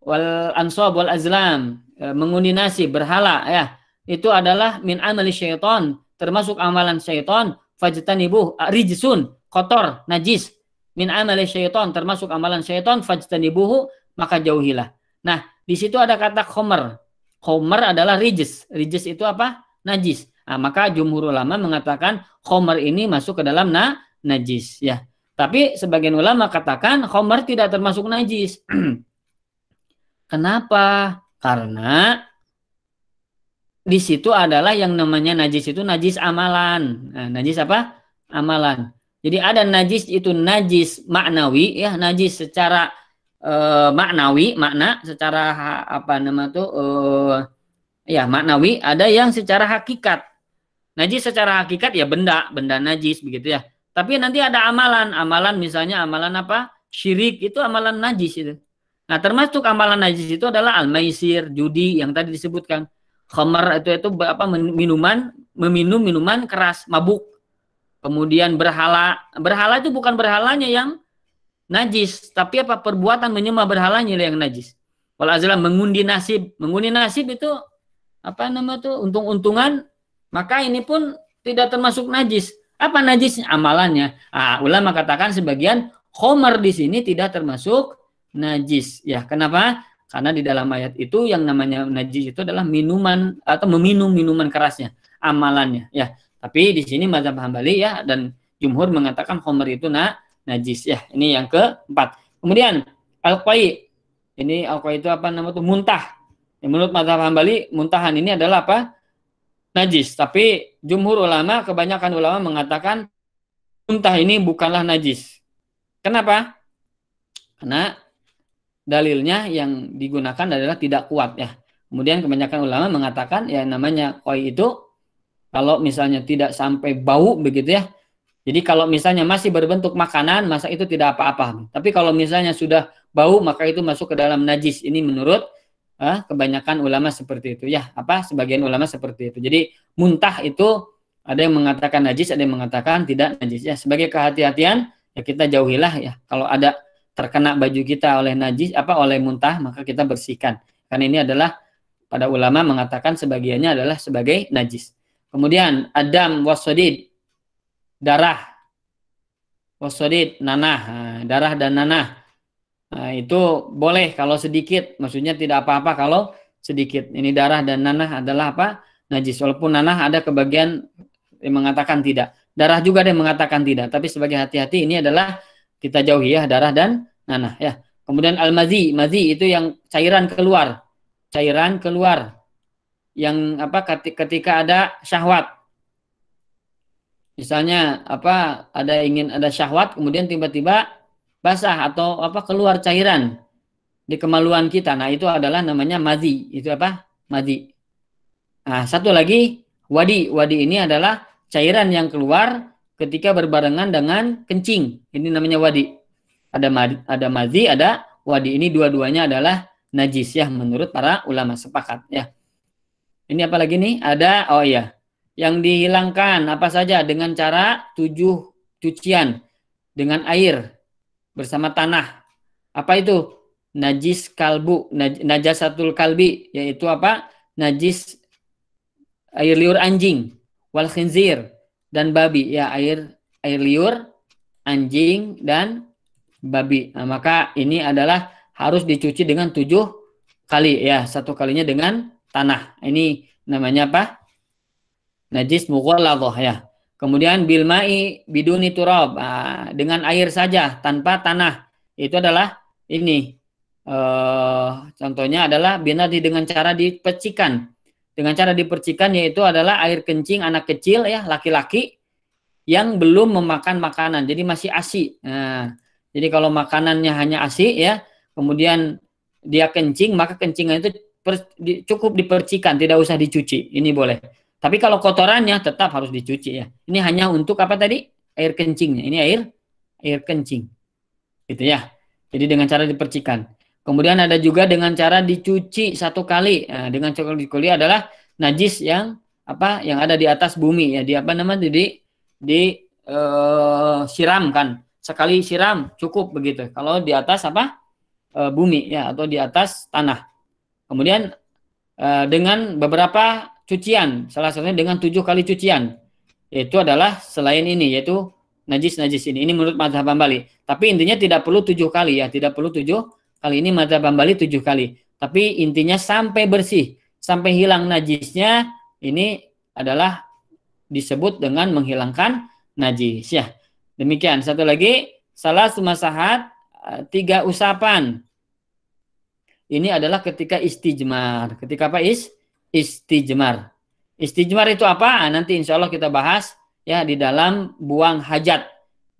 Speaker 3: Wal ansab wal azlam, mengundi nasib, berhala ya. Itu adalah min amali syaitan, termasuk amalan syaitan. Fajtanibuh rijsun, kotor, najis. Min amali syaitan, termasuk amalan syaitan. Fajtanibuhu, maka jauhilah. Nah, di situ ada kata khamr. Khamr adalah rijis. Rijis itu apa? Najis. Nah, maka jumhur ulama mengatakan khamr ini masuk ke dalam najis ya. Tapi sebagian ulama katakan khamr tidak termasuk najis. Kenapa? Karena di situ adalah yang namanya najis itu najis amalan. Nah, najis apa? Amalan. Jadi ada najis itu najis maknawi ya, najis secara maknawi, makna secara apa nama tuh ya maknawi, ada yang secara hakikat. Najis secara hakikat ya benda najis begitu ya. Tapi nanti ada amalan misalnya amalan apa? Syirik itu amalan najis itu. Nah, termasuk amalan najis itu adalah al-maisir, judi yang tadi disebutkan. Khamr itu apa? Meminum minuman keras, mabuk. Kemudian berhala itu bukan berhalanya yang najis, tapi apa? Perbuatan menyembah berhalanya yang najis. Kalau azlam mengundi nasib itu apa nama tuh? Untung-untungan. Maka ini pun tidak termasuk najis. Apa najis? Amalannya. Ulama katakan sebagian khamr di sini tidak termasuk najis. Ya, kenapa? Karena di dalam ayat itu yang namanya najis itu adalah minuman atau meminum minuman kerasnya, amalannya. Ya, tapi di sini mazhab Hambali ya dan jumhur mengatakan khamr itu najis. Ya, ini yang keempat. Kemudian al-qai. Ini al-qai itu apa nama itu? Muntah. Ya, menurut mazhab Hambali muntahan ini adalah apa? Najis, tapi jumhur ulama, kebanyakan ulama mengatakan muntah ini bukanlah najis. Kenapa? Karena dalilnya yang digunakan adalah tidak kuat ya. Kemudian kebanyakan ulama mengatakan ya namanya koi itu kalau misalnya tidak sampai bau begitu ya. Jadi kalau misalnya masih berbentuk makanan, masa itu tidak apa-apa. Tapi kalau misalnya sudah bau, maka itu masuk ke dalam najis. Ini menurut kebanyakan ulama seperti itu ya, sebagian ulama seperti itu. Jadi muntah itu ada yang mengatakan najis, ada yang mengatakan tidak najis ya. Sebagai kehati-hatian ya kita jauhilah ya. Kalau ada terkena baju kita oleh najis oleh muntah, maka kita bersihkan. Karena ini adalah pada ulama mengatakan sebagiannya adalah sebagai najis. Kemudian adam wasodid, darah, wasodid, nanah, darah dan nanah. Nah, itu boleh kalau sedikit, maksudnya tidak apa-apa kalau sedikit. Ini darah dan nanah adalah apa? Najis. Walaupun nanah ada kebagian yang mengatakan tidak. Darah juga ada yang mengatakan tidak. Tapi sebagai hati-hati ini adalah kita jauhi ya darah dan nanah ya. Kemudian al-mazi, mazi itu yang cairan keluar. Cairan keluar. Yang ketika ada syahwat. Misalnya ada syahwat kemudian tiba-tiba basah atau keluar cairan di kemaluan kita. Nah, itu adalah namanya mazi. Itu apa? Mazi. Nah, satu lagi wadi. Wadi ini adalah cairan yang keluar ketika berbarengan dengan kencing. Ini namanya wadi. Ada mazi, ada wadi. Ini dua-duanya adalah najis ya menurut para ulama, sepakat ya. Ini apa lagi nih? Ada yang dihilangkan apa saja dengan cara 7 cucian dengan air bersama tanah. Apa itu? Najis kalbu, najasatul kalbi, yaitu apa? Najis air liur anjing, wal khinzir dan babi. Ya, air liur anjing dan babi. Nah, maka ini adalah harus dicuci dengan 7 kali ya, satu kalinya dengan tanah. Ini namanya apa? Najis mughalladhah ya. Kemudian bilmai biduni turab, dengan air saja tanpa tanah. Itu adalah ini. Contohnya adalah binadi dengan cara dipercikan. Dengan cara dipercikan yaitu adalah air kencing anak kecil ya, laki-laki yang belum memakan makanan. Jadi masih ASI. Nah, jadi kalau makanannya hanya ASI ya, kemudian dia kencing, maka kencingan itu cukup dipercikan, tidak usah dicuci. Ini boleh. Tapi kalau kotorannya tetap harus dicuci ya. Ini hanya untuk apa tadi? Air kencingnya. Ini air kencing. Gitu ya. Jadi dengan cara dipercikan. Kemudian ada juga dengan cara dicuci satu kali. Nah, dengan cara dicuci adalah najis yang apa? Yang ada di atas bumi ya. Di apa namanya? Siramkan. Sekali siram cukup begitu. Kalau di atas apa? Bumi ya, atau di atas tanah. Kemudian dengan beberapa cucian, salah satunya dengan 7 kali cucian, yaitu adalah selain ini, yaitu najis ini. Ini menurut mazhab Hambali. Tapi intinya tidak perlu 7 kali ya, tidak perlu 7 kali. Ini mazhab Hambali 7 kali. Tapi intinya sampai bersih, sampai hilang najisnya. Ini adalah disebut dengan menghilangkan najis ya. Demikian. Satu lagi, salah sumasahat, 3 usapan. Ini adalah ketika istijmar. Ketika apa istijmar. Istijmar itu apa? Nanti insya Allah kita bahas ya di dalam buang hajat.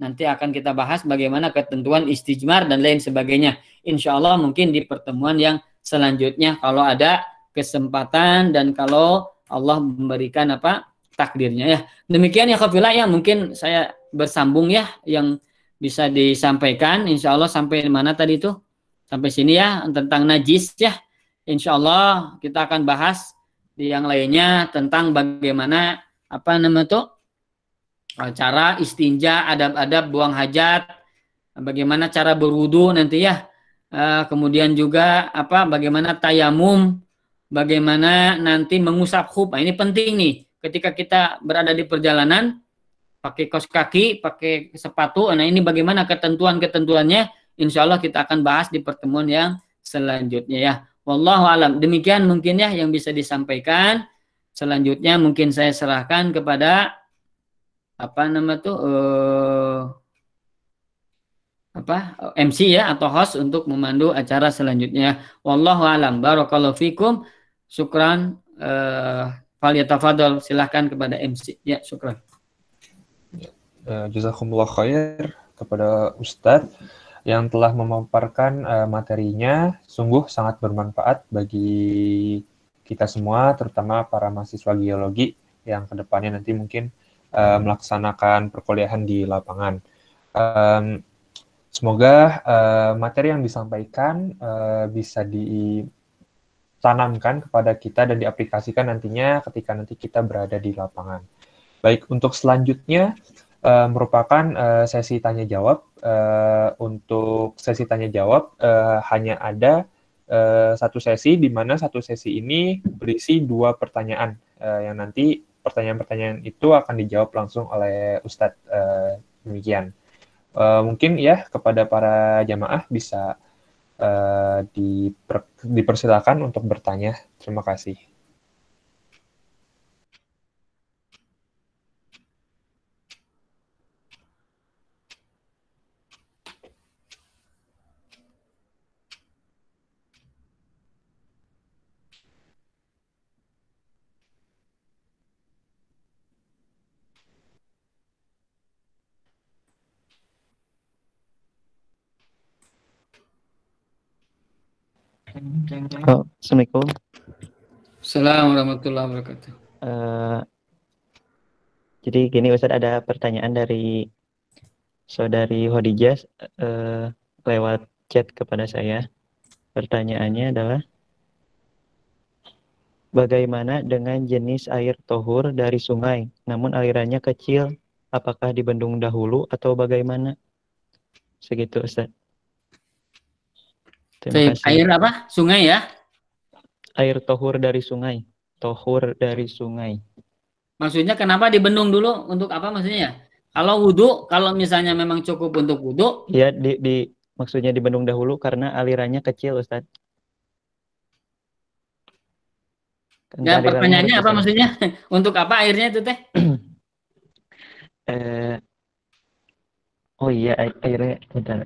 Speaker 3: Nanti akan kita bahas bagaimana ketentuan istijmar dan lain sebagainya. Insya Allah mungkin di pertemuan yang selanjutnya kalau ada kesempatan dan kalau Allah memberikan apa takdirnya ya. Demikian ya kafilah ya, mungkin saya bersambung ya yang bisa disampaikan. Insya Allah sampai mana tadi itu? Sampai sini ya tentang najis ya. Insya Allah kita akan bahas di yang lainnya tentang bagaimana apa namanya tuh cara istinja, adab-adab buang hajat, bagaimana cara berwudu nanti ya. Kemudian juga apa bagaimana tayamum, bagaimana nanti mengusap khuf. Nah, ini penting nih ketika kita berada di perjalanan pakai kaos kaki, pakai sepatu. Nah, ini bagaimana ketentuan-ketentuannya. Insya Allah kita akan bahas di pertemuan yang selanjutnya ya. Wallahu alam. Demikian mungkin ya yang bisa disampaikan. Selanjutnya mungkin saya serahkan kepada apa nama tuh MC ya atau host untuk memandu acara selanjutnya. Wallahu alam. Barakallahu fikum. Syukran. Falyatafadhal, silahkan kepada MC. Ya, syukran.
Speaker 1: Jazakumullah khair kepada Ustadz yang telah memaparkan materinya. Sungguh sangat bermanfaat bagi kita semua, terutama para mahasiswa geologi yang kedepannya nanti mungkin melaksanakan perkuliahan di lapangan. Semoga materi yang disampaikan bisa ditanamkan kepada kita dan diaplikasikan nantinya ketika nanti kita berada di lapangan. Baik, untuk selanjutnya merupakan sesi tanya jawab. Untuk sesi tanya jawab hanya ada satu sesi, di mana satu sesi ini berisi 2 pertanyaan yang nanti pertanyaan-pertanyaan itu akan dijawab langsung oleh Ustadz. Demikian. Mungkin ya kepada para jamaah bisa dipersilakan untuk bertanya. Terima kasih.
Speaker 4: Assalamualaikum.
Speaker 3: Assalamualaikum warahmatullahi wabarakatuh.
Speaker 4: Jadi gini Ustadz, ada pertanyaan dari saudari Khadijah lewat chat kepada saya. Pertanyaannya adalah, bagaimana dengan jenis air tohur dari sungai, namun alirannya kecil? Apakah dibendung dahulu atau bagaimana? Segitu Ustadz. Terima kasih.
Speaker 3: Air apa? Sungai ya?
Speaker 4: Air tohur dari sungai. Tohur dari sungai.
Speaker 3: Maksudnya kenapa dibendung dulu? Untuk apa maksudnya? Kalau wudhu, kalau misalnya memang cukup untuk wudhu.
Speaker 4: Ya, maksudnya dibendung dahulu karena alirannya kecil, Ustadz.
Speaker 3: Ya, pertanyaannya apa maksudnya? Untuk apa airnya itu teh?
Speaker 4: Oh iya, airnya bentar.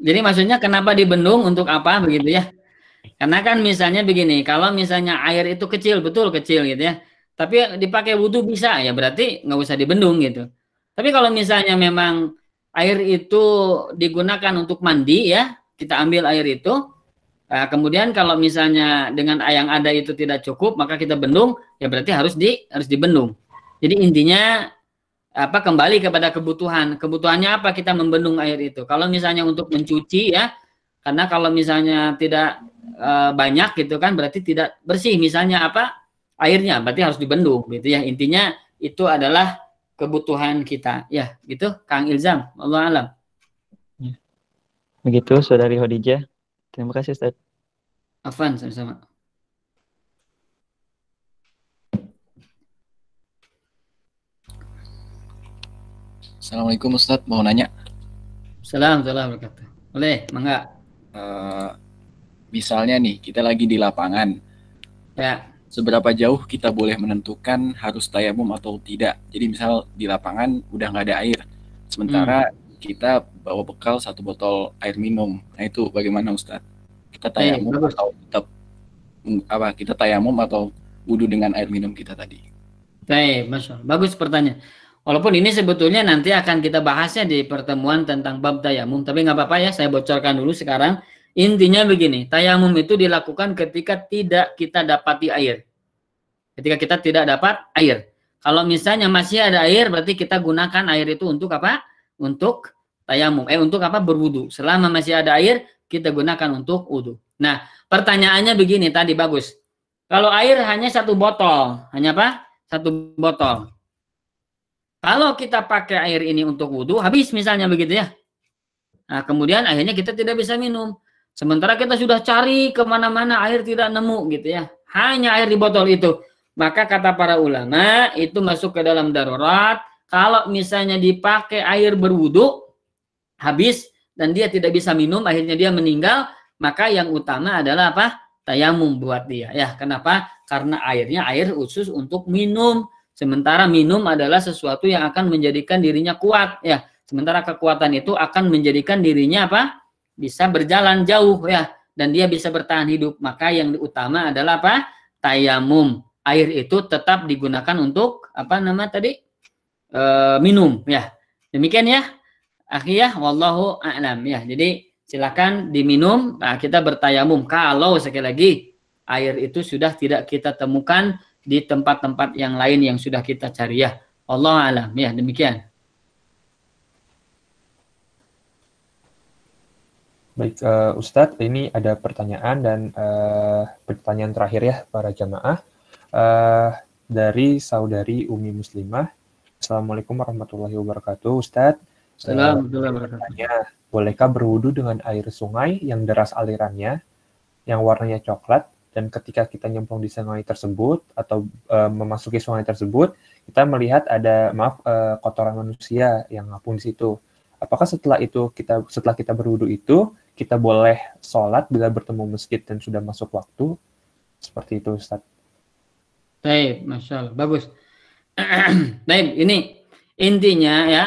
Speaker 3: Jadi maksudnya kenapa dibendung, untuk apa begitu ya? Karena kan misalnya begini, kalau misalnya air itu kecil, betul kecil gitu ya. Tapi dipakai wudhu bisa, ya berarti nggak usah dibendung gitu. Tapi kalau misalnya memang air itu digunakan untuk mandi ya, kita ambil air itu. Kemudian kalau misalnya dengan yang ada itu tidak cukup, maka kita bendung, ya berarti harus dibendung. Jadi intinya apa, kembali kepada kebutuhan. Kebutuhannya apa kita membendung air itu? Kalau misalnya untuk mencuci ya, karena kalau misalnya tidak banyak gitu kan berarti tidak bersih misalnya apa airnya, berarti harus dibendung gitu ya. Intinya itu adalah kebutuhan kita ya, gitu Kang Ilzam. Wallahu alam.
Speaker 4: Begitu Saudari Khadijah. Terima kasih Ustaz.
Speaker 3: Afwan, sama-sama.
Speaker 5: Assalamualaikum Ustadz, mau nanya.
Speaker 3: Assalamualaikum warahmatullahi wabarakatuh. Boleh, mangga.
Speaker 5: Misalnya nih, kita lagi di lapangan.
Speaker 3: Ya.
Speaker 5: Seberapa jauh kita boleh menentukan harus tayamum atau tidak? Jadi misal di lapangan udah nggak ada air. Sementara kita bawa bekal 1 botol air minum. Nah itu bagaimana Ustadz? Kita tayamum atau tetap kita tayamum atau wudhu dengan air minum kita tadi?
Speaker 3: Masya Allah. Bagus pertanyaan. Walaupun ini sebetulnya nanti akan kita bahasnya di pertemuan tentang bab tayamum, tapi nggak apa-apa ya, saya bocorkan dulu sekarang. Intinya begini, tayamum itu dilakukan ketika tidak kita dapati air. Ketika kita tidak dapat air. Kalau misalnya masih ada air, berarti kita gunakan air itu untuk apa? Untuk tayamum. Untuk apa? Berwudu. Selama masih ada air, kita gunakan untuk wudu. Nah, pertanyaannya begini tadi, bagus. Kalau air hanya 1 botol, hanya apa? 1 botol. Kalau kita pakai air ini untuk wudhu, habis misalnya begitu ya. Nah, kemudian akhirnya kita tidak bisa minum. Sementara kita sudah cari kemana-mana, air tidak nemu gitu ya. Hanya air di botol itu. Maka kata para ulama, itu masuk ke dalam darurat. Kalau misalnya dipakai air berwudhu, habis, dan dia tidak bisa minum, akhirnya dia meninggal, maka yang utama adalah apa? Tayamum buat dia. Ya, kenapa? Karena airnya air khusus untuk minum. Sementara minum adalah sesuatu yang akan menjadikan dirinya kuat ya. Sementara kekuatan itu akan menjadikan dirinya apa? Bisa berjalan jauh ya, dan dia bisa bertahan hidup. Maka yang utama adalah apa? Tayamum. Air itu tetap digunakan untuk apa nama tadi? Minum ya. Demikian ya. Akhirnya wallahu a'lam ya. Jadi silakan diminum. Nah, kita bertayamum kalau sekali lagi air itu sudah tidak kita temukan di tempat-tempat yang lain yang sudah kita cari ya. Allah alam ya, demikian.
Speaker 1: Baik Ustadz, ini ada pertanyaan dan pertanyaan terakhir ya para jamaah dari saudari Umi Muslimah. Assalamualaikum warahmatullahi wabarakatuh Ustadz.
Speaker 3: Assalamualaikum warahmatullahi wabarakatuh.
Speaker 1: Bolehkah berwudu dengan air sungai yang deras alirannya, yang warnanya coklat? Dan ketika kita nyemplung di sungai tersebut atau memasuki sungai tersebut, kita melihat ada kotoran manusia yang ngapung di situ. Apakah setelah kita berwudu itu kita boleh sholat bila bertemu masjid dan sudah masuk waktu? Seperti itu, Ustaz.
Speaker 3: Baik, Masya Allah, bagus. Baik, ini intinya ya,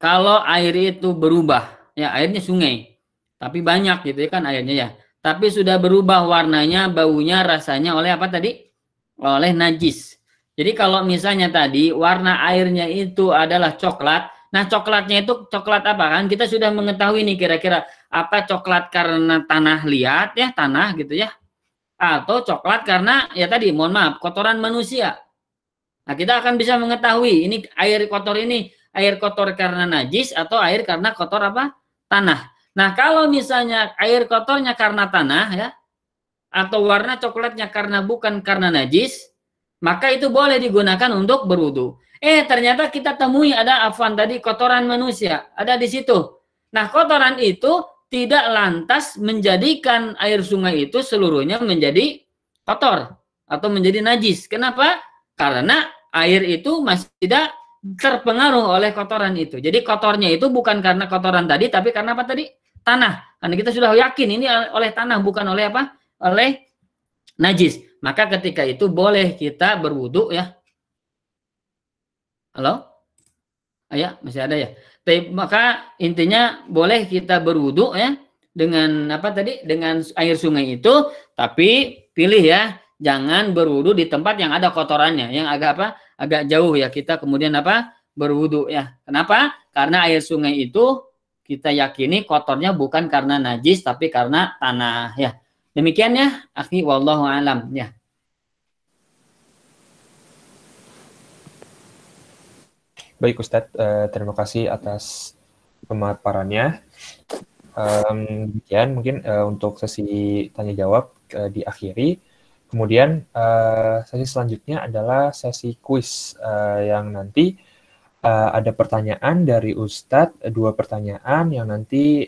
Speaker 3: kalau air itu berubah, ya airnya sungai, tapi banyak gitu ya kan airnya ya. Tapi sudah berubah warnanya, baunya, rasanya oleh apa tadi? Oleh najis. Jadi kalau misalnya tadi warna airnya itu adalah coklat, nah coklatnya itu coklat apa kan? Kita sudah mengetahui nih kira-kira apa coklat karena tanah liat ya, tanah gitu ya. Atau coklat karena ya tadi, mohon maaf, kotoran manusia. Nah kita akan bisa mengetahui ini air kotor karena najis atau air karena kotor apa? Tanah. Nah, kalau misalnya air kotornya karena tanah ya, atau warna coklatnya bukan karena najis, maka itu boleh digunakan untuk berwudu. Ternyata kita temui ada afwan tadi kotoran manusia, ada di situ. Nah, kotoran itu tidak lantas menjadikan air sungai itu seluruhnya menjadi kotor atau menjadi najis. Kenapa? Karena air itu masih tidak terpengaruh oleh kotoran itu. Jadi kotornya itu bukan karena kotoran tadi, tapi karena apa tadi? Tanah. Karena kita sudah yakin ini oleh tanah, bukan oleh apa? Oleh najis. Maka ketika itu boleh kita berwudu ya. Halo? Ya, masih ada ya. Maka intinya boleh kita berwudu ya dengan apa tadi? Dengan air sungai itu, tapi pilih ya, jangan berwudu di tempat yang ada kotorannya, yang agak apa? Agak jauh ya. Kita kemudian apa? Berwudu ya. Kenapa? Karena air sungai itu kita yakini kotornya bukan karena najis tapi karena tanah ya. Demikian ya, akhi wallahu alam ya.
Speaker 1: Baik Ustadz, terima kasih atas pemaparannya. Demikian mungkin untuk sesi tanya jawab diakhiri. Kemudian sesi selanjutnya adalah sesi kuis yang nanti ada pertanyaan dari Ustadz, 2 pertanyaan yang nanti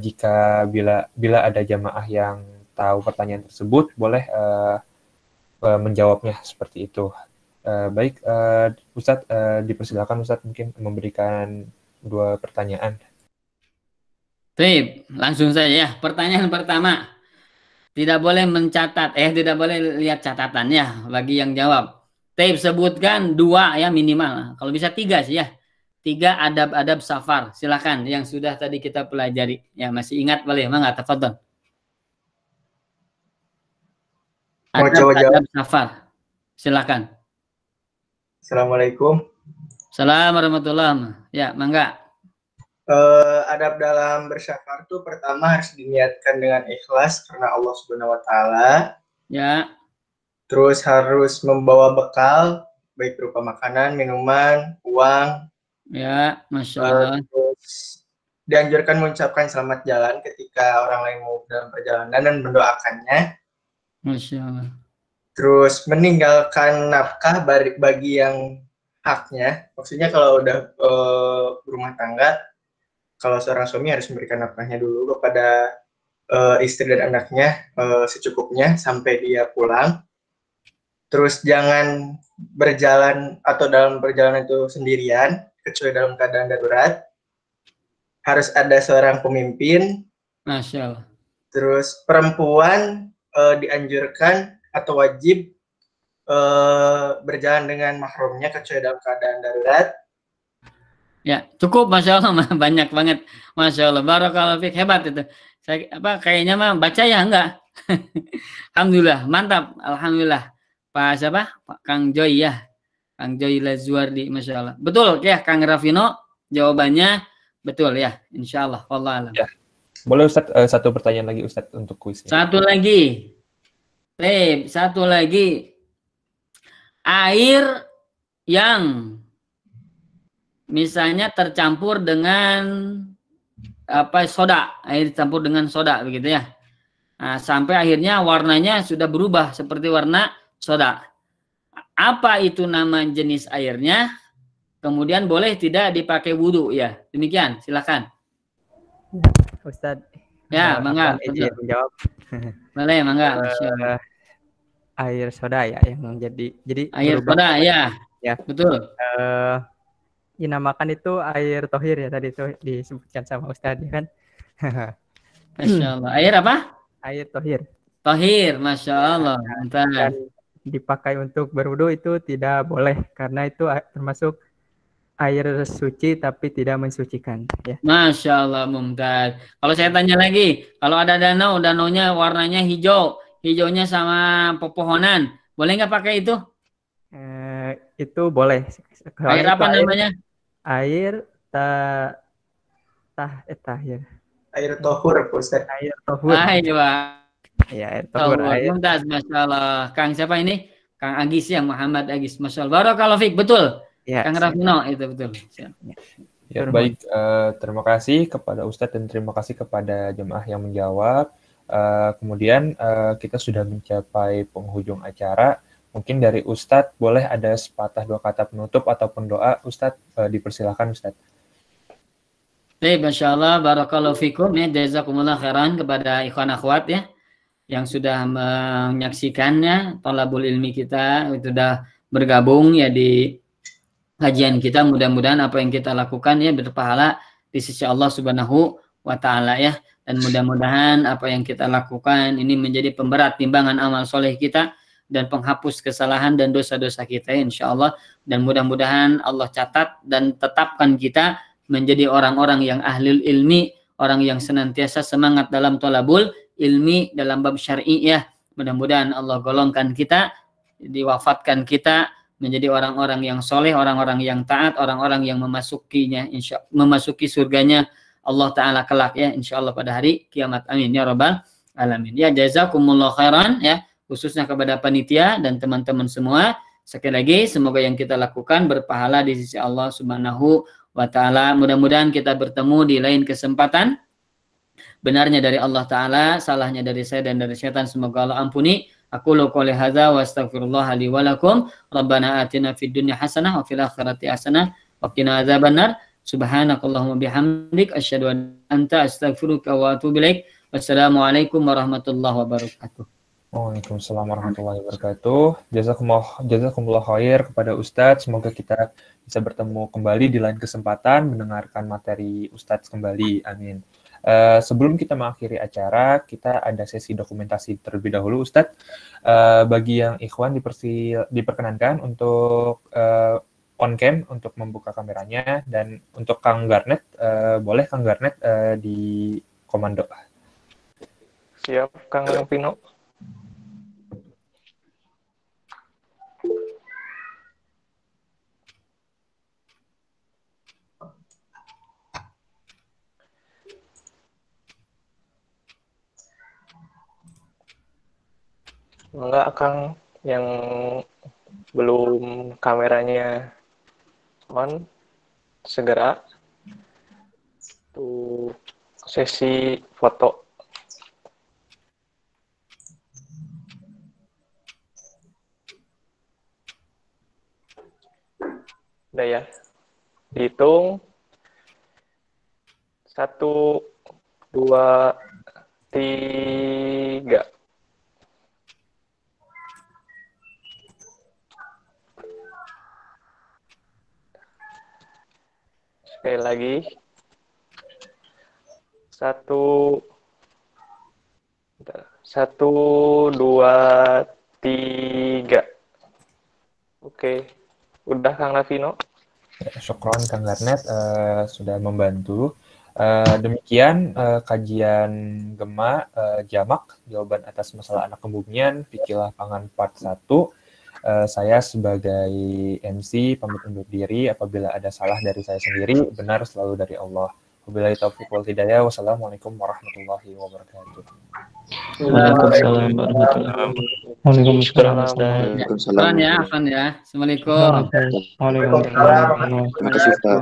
Speaker 1: jika bila ada jamaah yang tahu pertanyaan tersebut boleh menjawabnya seperti itu. Baik, Ustadz, dipersilakan Ustadz mungkin memberikan 2 pertanyaan.
Speaker 3: Baik, langsung saja ya. Pertanyaan pertama, tidak boleh mencatat, tidak boleh lihat catatan ya bagi yang jawab. Sebutkan 2 ya minimal. Kalau bisa 3 sih ya. 3 adab-adab safar. Silakan yang sudah tadi kita pelajari. Ya masih ingat boleh, mangga tafadhol. Adab safar. Silakan.
Speaker 6: Assalamualaikum.
Speaker 3: Assalamualaikum warahmatullahi wabarakatuh. Ya, mangga.
Speaker 6: Adab dalam bersafar itu pertama harus diniatkan dengan ikhlas karena Allah Subhanahu wa taala.
Speaker 3: Ya.
Speaker 6: Terus harus membawa bekal baik berupa makanan, minuman, uang.
Speaker 3: Ya, Masya Allah.
Speaker 6: Terus dianjurkan mengucapkan selamat jalan ketika orang lain mau dalam perjalanan dan mendoakannya.
Speaker 3: Masya Allah.
Speaker 6: Terus meninggalkan nafkah bagi yang haknya. Maksudnya kalau udah berumah tangga, kalau seorang suami harus memberikan nafkahnya dulu kepada istri dan anaknya secukupnya sampai dia pulang. Terus jangan berjalan atau dalam perjalanan itu sendirian, kecuali dalam keadaan darurat. Harus ada seorang pemimpin.
Speaker 3: Masya Allah.
Speaker 6: Terus perempuan dianjurkan atau wajib berjalan dengan mahramnya kecuali dalam keadaan darurat.
Speaker 3: Ya, cukup, Masya Allah, banyak banget, Masya Allah, barakallahu fiik, hebat itu. Saya kayaknya mah baca ya enggak? Alhamdulillah, mantap, alhamdulillah. Pak siapa? Pak Kang Joy ya, Kang Joy Lazuardi, Masya Allah. Betul ya, Kang Rafino, jawabannya betul ya, Insya Allah. Wallahu a'lam.
Speaker 1: Ya. Boleh Ustadz, 1 pertanyaan lagi Ustadz untuk kuisnya.
Speaker 3: Satu lagi. Air yang misalnya tercampur dengan soda, air campur dengan soda begitu ya. Nah, sampai akhirnya warnanya sudah berubah seperti warna soda. Apa itu nama jenis airnya? Kemudian boleh tidak dipakai wudhu ya. Demikian, silakan.
Speaker 7: Ustadz.
Speaker 3: Ya, mangga.
Speaker 7: Izin menjawab.
Speaker 3: Boleh, mangga.
Speaker 7: Air soda ya yang jadi
Speaker 3: air soda ya. Ya, betul.
Speaker 7: Dinamakan itu air tohir ya, tadi itu disebutkan sama Ustadz ya kan.
Speaker 3: Masya Allah. Air apa?
Speaker 7: Air tohir.
Speaker 3: Tohir, Masya Allah.
Speaker 7: Dan dipakai untuk berwudu itu tidak boleh karena itu termasuk air suci tapi tidak mensucikan ya.
Speaker 3: Masya Allah, mumtaz. Kalau saya tanya lagi, kalau ada danaunya warnanya hijau, hijaunya sama pepohonan, boleh nggak pakai itu?
Speaker 7: Itu boleh.
Speaker 3: Air apa namanya?
Speaker 7: Air tahir.
Speaker 6: Air tohur, Ustaz.
Speaker 7: Air tohur. Ya, air tohur.
Speaker 3: Mumtaz, Masya Allah. Kang siapa ini? Kang Agis ya, Muhammad Agis. Masya Allah. Barakallahu fiik, betul. Ya, Kang Rafino, itu betul.
Speaker 1: Ya, baik, terima kasih kepada Ustadz dan terima kasih kepada jemaah yang menjawab. Kemudian kita sudah mencapai penghujung acara. Mungkin dari Ustadz boleh ada sepatah 2 kata penutup ataupun doa. Ustadz, dipersilakan Ustadz.
Speaker 3: Baik, Masya Allah, barakallahu fikum ya, jazakumullah khairan kepada ikhwan akhwat ya yang sudah menyaksikannya, thalabul ilmi kita itu sudah bergabung ya di kajian kita. Mudah-mudahan apa yang kita lakukan ya berpahala di sisi Allah Subhanahu wa taala ya, dan mudah-mudahan apa yang kita lakukan ini menjadi pemberat timbangan amal soleh kita dan penghapus kesalahan dan dosa-dosa kita insya Allah. Dan mudah-mudahan Allah catat dan tetapkan kita menjadi orang-orang yang ahlul ilmi, orang yang senantiasa semangat dalam thalabul ilmi dalam bab syar'i ya. Mudah-mudahan Allah golongkan kita, diwafatkan kita menjadi orang-orang yang soleh, orang-orang yang taat, orang-orang yang memasuki surganya Allah Ta'ala kelak ya, insya Allah pada hari kiamat. Amin ya rabbal alamin. Ya, jazakumullah khairan ya, khususnya kepada panitia dan teman-teman semua. Sekali lagi semoga yang kita lakukan berpahala di sisi Allah Subhanahu wa Ta'ala. Mudah-mudahan kita bertemu di lain kesempatan. Benarnya dari Allah Ta'ala, salahnya dari saya dan dari syaitan semoga Allah ampuni. Aku qouli hadza wa astaghfirullah li wa lakum. Rabbana atina fid dunya hasanah wa fil akhirati hasanah wa qina adzabannar. Subhanakallahumma bihamdik asyhadu an anta astaghfiruka wa atubu ilaik. Wassalamualaikum warahmatullahi wabarakatuh.
Speaker 1: Waalaikumsalam warahmatullahi wabarakatuh. Jazakumullah khair kepada Ustadz. Semoga kita bisa bertemu kembali di lain kesempatan mendengarkan materi Ustadz kembali. Amin. Sebelum kita mengakhiri acara, kita ada sesi dokumentasi terlebih dahulu, Ustadz. Bagi yang ikhwan diperkenankan untuk on cam untuk membuka kameranya, dan untuk Kang Garnet, boleh Kang Garnet di komando.
Speaker 8: Siap, Kang Vino. Enggak, Kang, yang belum kameranya on, segera tuh sesi foto. Udah ya, dihitung 1, 2, 3. Sekali lagi. 1, 2, 3. Oke. Udah Kang Ravino?
Speaker 1: Ya, syukron Kang Garnet sudah membantu. Demikian kajian Gema Jamak, jawaban atas masalah anak kebumian, fikih lapangan part 1. Saya sebagai MC pamit undur diri. Apabila ada salah dari saya sendiri, benar selalu dari Allah. Wabillahi taufiq wal hidayah. Wassalamualaikum warahmatullahi wabarakatuh.
Speaker 4: Waalaikumsalam warahmatullahi wabarakatuh.
Speaker 3: Waalaikumsalam ya, Afan ya. Assalamualaikum.
Speaker 8: Waalaikumsalam.
Speaker 2: Terima kasih, Ustaz.